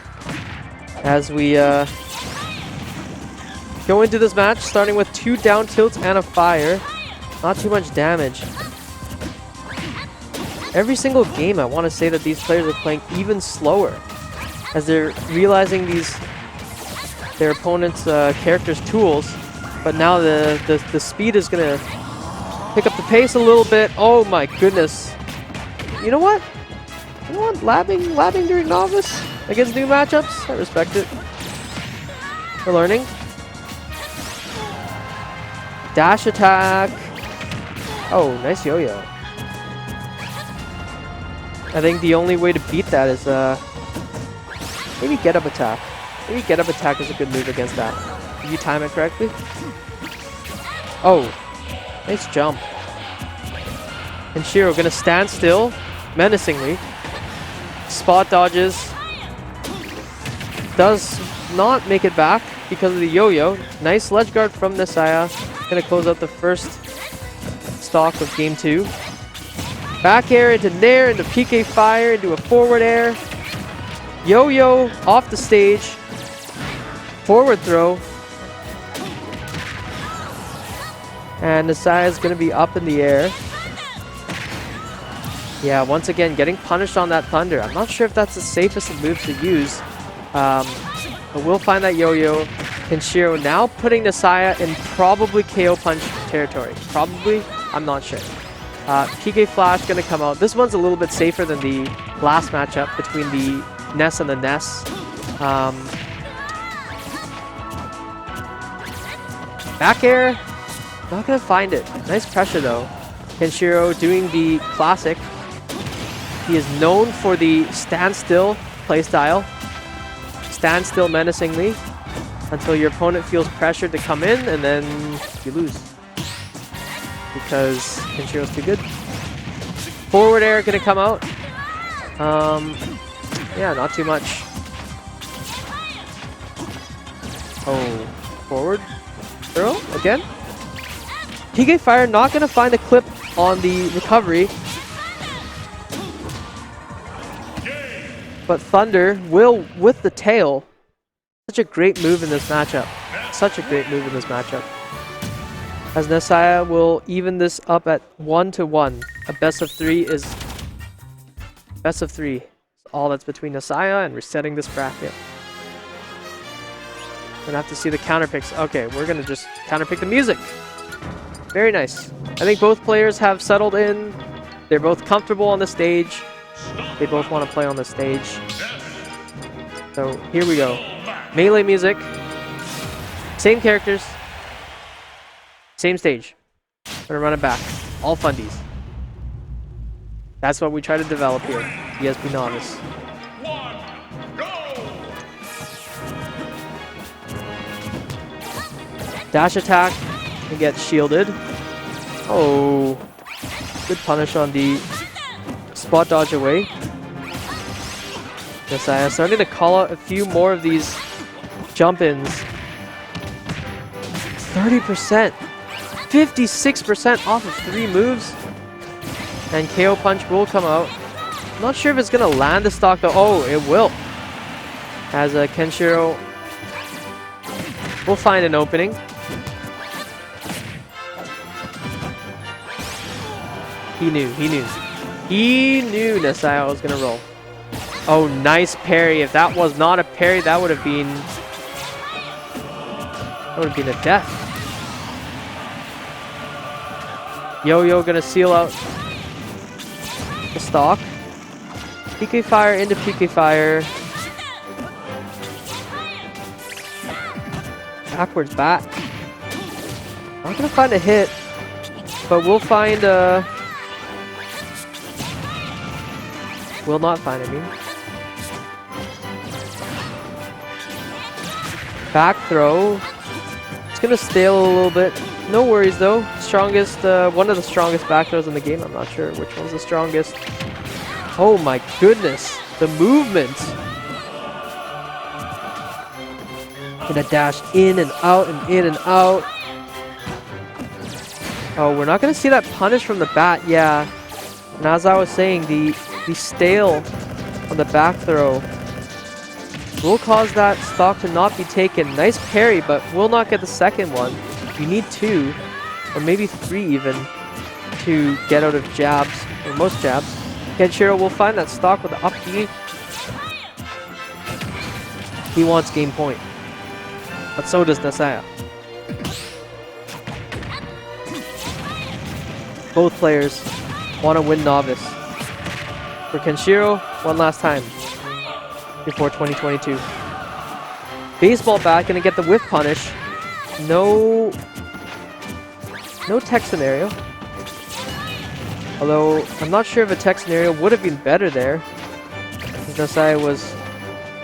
As we go into this match, starting with 2 down tilts and a fire. Not too much damage. Every single game, I want to say that these players are playing even slower, as they're realizing their opponent's characters' tools. But now the speed is gonna pick up the pace a little bit. Oh my goodness! You know what? You know what? Labbing during Novice against new matchups. I respect it. We're learning. Dash attack. Oh, nice yo-yo. I think the only way to beat that is maybe get up attack. Maybe get up attack is a good move against that. Did you time it correctly? Oh, nice jump. Kenshiro gonna stand still menacingly. Spot dodges. Does not make it back because of the yo-yo. Nice ledge guard from Nessiah. Gonna close out the first stock of game 2. Back air into Nair, into PK Fire, into a forward air. Yo-yo off the stage. Forward throw. And Nessiah is going to be up in the air. Yeah, once again, getting punished on that Thunder. I'm not sure if that's the safest of moves to use. But we'll find that yo-yo. Kenshiro now putting Nessiah in probably KO punch territory. Probably, I'm not sure. PK Flash going to come out. This one's a little bit safer than the last matchup between the Ness and the Ness. Back air, not going to find it. Nice pressure though. Kenshiro doing the classic. He is known for the standstill playstyle. Stand still menacingly until your opponent feels pressured to come in, and then you lose. Because Kenshiro's too good. Forward air gonna come out. Yeah, not too much. Oh, forward throw again. PK Fire not gonna find a clip on the recovery. But Thunder will with the tail. Such a great move in this matchup. Such a great move in this matchup. As Nessiah will even this up at 1-1. A best of 3 is best of 3. It's all that's between Nessiah and resetting this bracket. Gonna have to see the counter picks. Okay, we're gonna just counter pick the music. Very nice. I think both players have settled in. They're both comfortable on the stage. They both want to play on the stage. So here we go. Melee music. Same characters. Same stage. Gonna run it back. All fundies. That's what we try to develop here. VSB Novice. Dash attack. And get shielded. Oh. Good punish on the spot dodge away. Nessiah starting to call out a few more of these jump-ins. 30%. 56% off of 3 moves. And KO punch will come out. I'm not sure if it's going to land the stock though. Oh, it will. As Kenshiro will find an opening. He knew Nessiah was going to roll. Oh, nice parry. If that was not a parry, that would have been a death. Yo-yo going to seal out the stock. PK Fire into PK Fire. Backwards back. Not going to find a hit, but we'll find a... Will not find it, Back throw. It's gonna stale a little bit. No worries though. Strongest, one of the strongest back throws in the game. I'm not sure which one's the strongest. Oh my goodness, the movement. Gonna dash in and out and in and out. Oh, we're not gonna see that punish from the bat. Yeah. And as I was saying, the stale on the back throw will cause that stock to not be taken. Nice parry, but will not get the second one. You need 2, or maybe 3 even, to get out of jabs, or most jabs. Kenshiro will find that stock with the up B. He wants game point. But so does Nessiah. Both players want to win Novice. For Kenshiro, one last time before 2022. Baseball bat gonna get the whiff punish. No tech scenario. Although I'm not sure if a tech scenario would have been better there. Nessiah was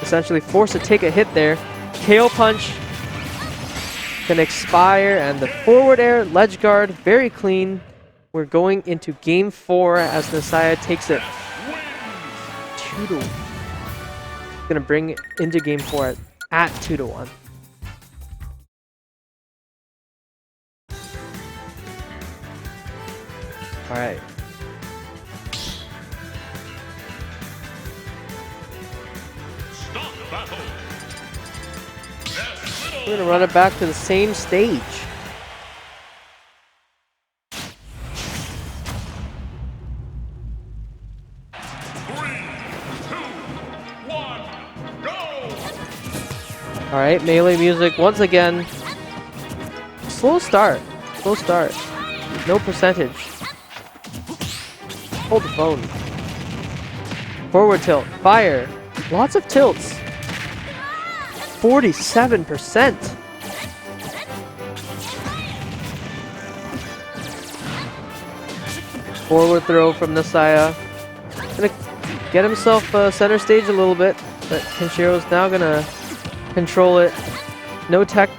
essentially forced to take a hit there. KO punch can expire, and the forward air ledge guard very clean. We're going into game 4 as Nessiah takes it 2-1. Gonna bring it into game 4 at 2-1. Alright. Stop battle. We're gonna run it back to the same stage. Alright, melee music once again. Slow start. Slow start. No percentage. Hold the phone. Forward tilt. Fire. Lots of tilts. 47%. Forward throw from Nessiah. Gonna get himself center stage a little bit, but Kenshiro's now gonna control it. No tech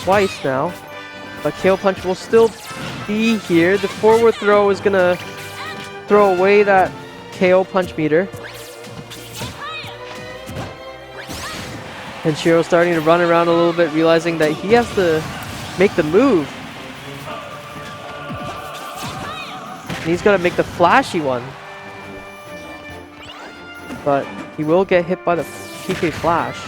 twice now, but KO punch will still be here. The forward throw is gonna throw away that KO punch meter. Kenshiro starting to run around a little bit, realizing that he has to make the move. And he's got to make the flashy one. But he will get hit by the PK flash.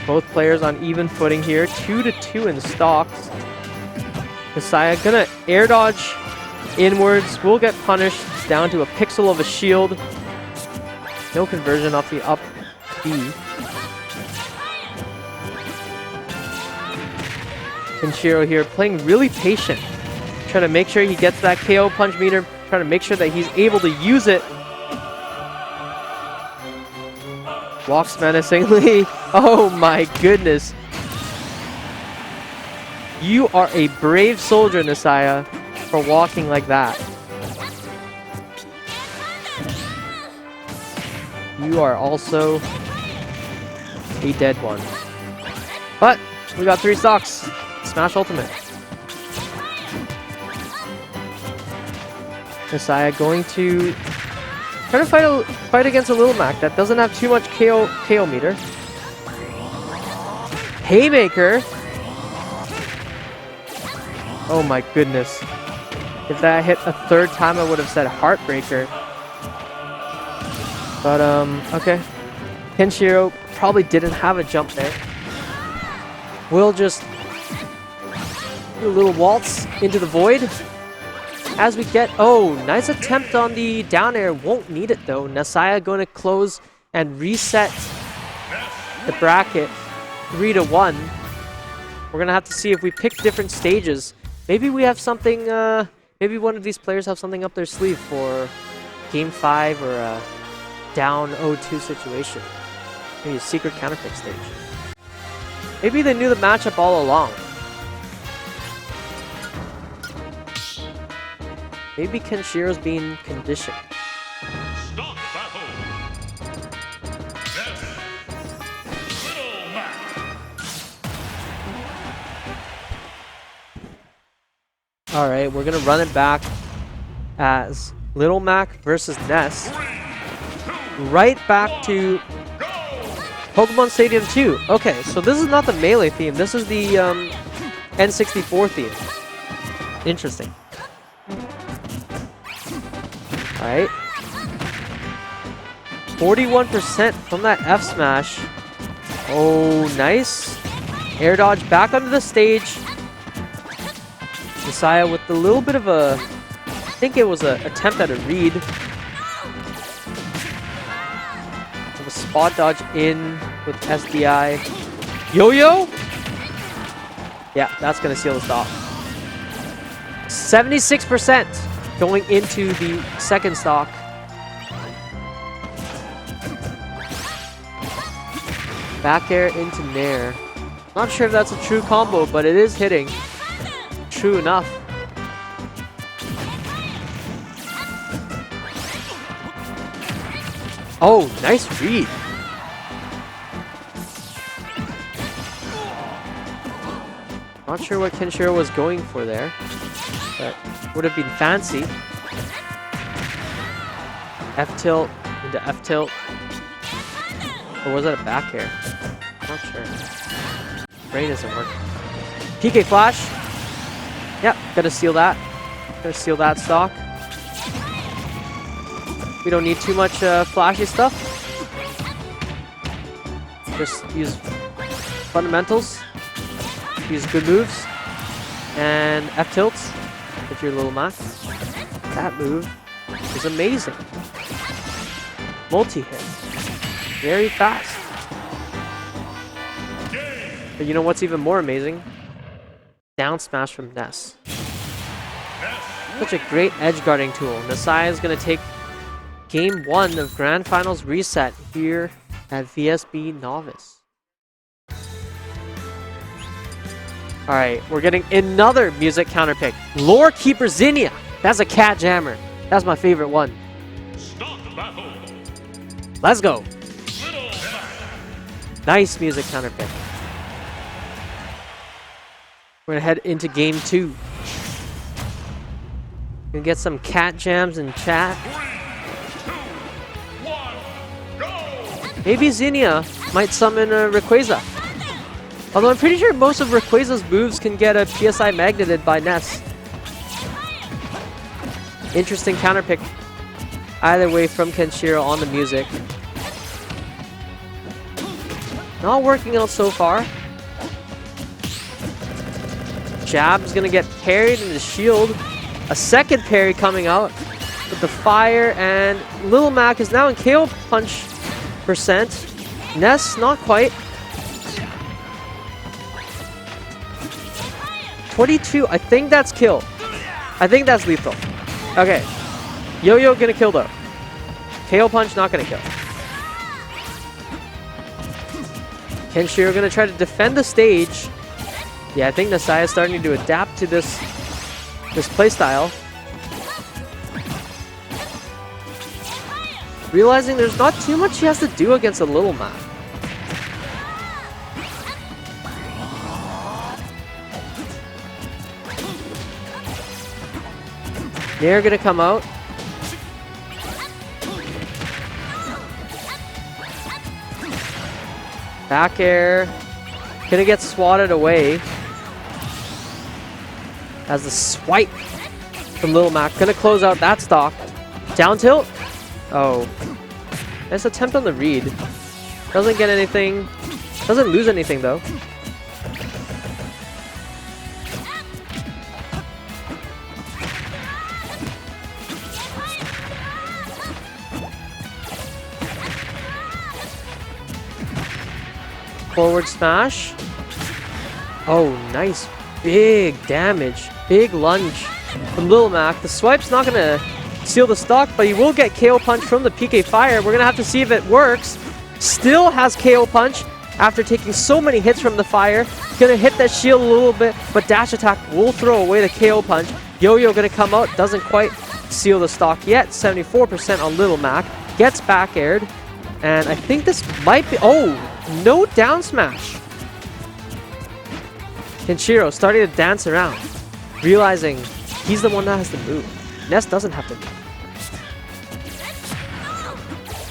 Both players on even footing here. 2-2 in stocks. Nessiah gonna air dodge inwards. Will get punished down to a pixel of a shield. No conversion off the up B. Kenshiro here playing really patient. Trying to make sure he gets that KO punch meter. Trying to make sure that he's able to use it. Walks menacingly. Oh my goodness. You are a brave soldier, Nessiah, for walking like that. You are also a dead one. But we got 3 stocks. Smash Ultimate. Nessiah going to try to fight against a Little Mac that doesn't have too much KO meter. Haymaker. Oh my goodness. If that hit a 3rd time, I would have said Heartbreaker. But, okay. Kenshiro probably didn't have a jump there. We'll just do a little waltz into the void. As we get... Oh, nice attempt on the down air. Won't need it, though. Nessiah going to close and reset the bracket 3-1. We're going to have to see if we pick different stages. Maybe we have something... maybe one of these players have something up their sleeve for Game 5 or a down 0-2 situation. Maybe a secret counterpick stage. Maybe they knew the matchup all along. Maybe Kenshiro's being conditioned. Stop battle. Yes. Little Mac. Alright, we're gonna run it back as Little Mac versus Ness. Right back to Pokemon Stadium 2. Okay, so this is not the Melee theme. This is the N64 theme. Interesting. Alright. 41% from that F smash. Oh, nice. Air dodge back onto the stage. Nessiah with a little bit of a... I think it was an attempt at a read. A spot dodge in with SDI. Yo-yo? Yeah, that's going to seal the stop. 76% going into the second stock. Back air into Nair. Not sure if that's a true combo, but it is hitting. True enough. Oh, nice read. Not sure what Kenshiro was going for there, but would have been fancy. F tilt into F tilt. Or was that a back air? Not sure. Brain isn't working. PK flash. Yep, gotta steal that. Gotta steal that stock. We don't need too much flashy stuff. Just use fundamentals. Use good moves. And F-tilts with your little Mac. That move is amazing. Multi-hit. Very fast. But you know what's even more amazing? Down smash from Ness. Such a great edge guarding tool. Nessiah is going to take Game 1 of Grand Finals Reset here at VSB Novice. Alright, we're getting another music counterpick. Lore Keeper Zinnia. That's a cat jammer. That's my favorite one. Start battle. Let's go. Little Mac. Nice music counterpick. We're gonna head into game 2. Gonna get some cat jams in chat. 3, 2, 1, go! Maybe Zinnia might summon a Rayquaza. Although I'm pretty sure most of Rayquaza's moves can get a PSI magneted by Ness. Interesting counterpick. Either way from Kenshiro on the music. Not working out so far. Jab's gonna get parried into shield. A second parry coming out with the fire, and Little Mac is now in KO punch percent. Ness, not quite. 22, I think that's kill. I think that's lethal. Okay. Yo-Yo gonna kill though. KO punch not gonna kill. Kenshiro gonna try to defend the stage. Yeah, I think Nessiah is starting to adapt to this playstyle. Realizing there's not too much he has to do against a Little Mac. They're gonna come out. Back air. Gonna get swatted away. As the swipe from Little Mac. Gonna close out that stock. Down tilt. Oh. Nice attempt on the read. Doesn't get anything. Doesn't lose anything though. Forward smash. Oh, nice. Big damage. Big lunge from Little Mac. The swipe's not going to seal the stock, but he will get KO punch from the PK Fire. We're going to have to see if it works. Still has KO punch after taking so many hits from the fire. Going to hit that shield a little bit, but dash attack will throw away the KO punch. Yo-Yo going to come out. Doesn't quite seal the stock yet. 74% on Little Mac. Gets back aired. And I think this might be... Oh, no down smash. Kenshiro starting to dance around, realizing he's the one that has to move. Ness doesn't have to move.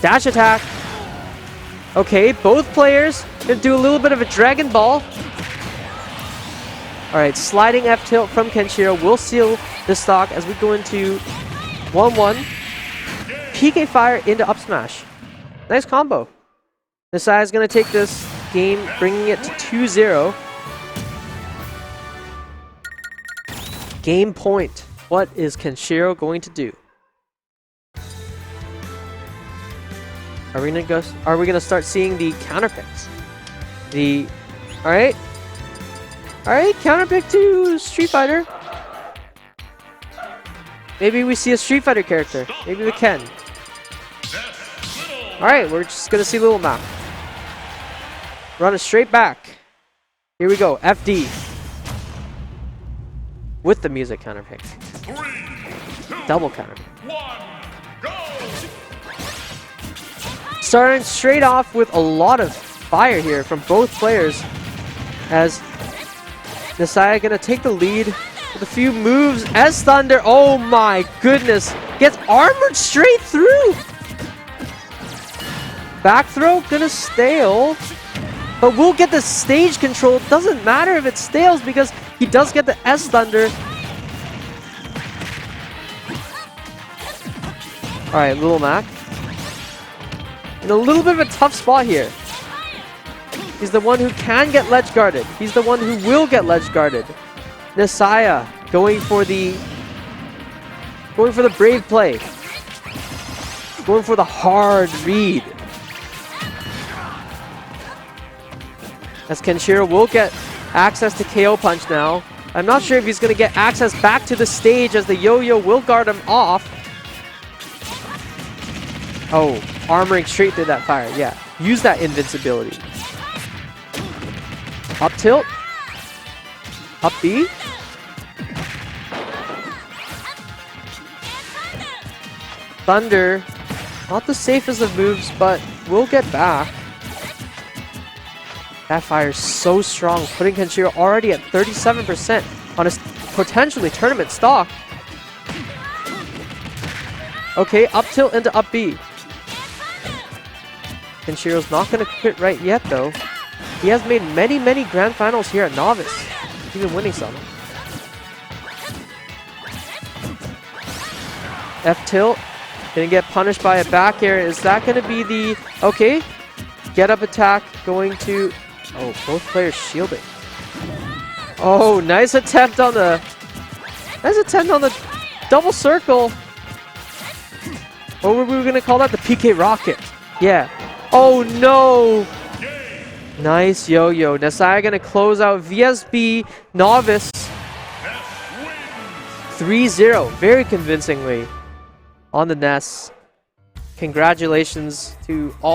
Dash attack. Okay, both players gonna do a little bit of a Dragon Ball. Alright, sliding F tilt from Kenshiro will seal the stock as we go into 1-1. PK Fire into up smash. Nice combo. Nessiah is going to take this game, bringing it to 2-0. Game point. What is Kenshiro going to do? Are we gonna start seeing the counterpicks? Alright, counterpick to Street Fighter. Maybe we see a Street Fighter character. Maybe we can. Alright, we're just gonna see Little Mac. Run it straight back. Here we go, FD. With the music counterpick. 3, 2, Double counterpick. 1, go! Starting straight off with a lot of fire here from both players. As Nessiah gonna take the lead with a few moves. S Thunder, oh my goodness. Gets armored straight through. Back throw, gonna stale. But we'll get the stage control. Doesn't matter if it stales because he does get the S Thunder Alright, Little Mac. In a little bit of a tough spot here. He's the one who can get ledge guarded. He's the one who will get ledge guarded. Nessiah going for the brave play. Going for the hard read. As Kenshiro will get access to KO punch now. I'm not sure if he's going to get access back to the stage as the yo-yo will guard him off. Oh, armoring straight through that fire. Yeah, use that invincibility. Up tilt. Up B. Thunder. Not the safest of moves, but we'll get back. That fire is so strong, putting Kenshiro already at 37% on his potentially tournament stock. Okay, up tilt into up B. Kenshiro's not going to quit right yet, though. He has made many, many grand finals here at Novice, even winning some. F tilt. Gonna get punished by a back air. Is that gonna be the... Okay. Get up attack going to... Oh, both players shielding. Oh, nice attempt on the... Nice attempt on the double circle. What were we gonna call that? The PK rocket. Yeah. Oh, no. Nice yo-yo. Nessiah gonna close out VSB Novice 3-0. Very convincingly on the Ness. Congratulations to all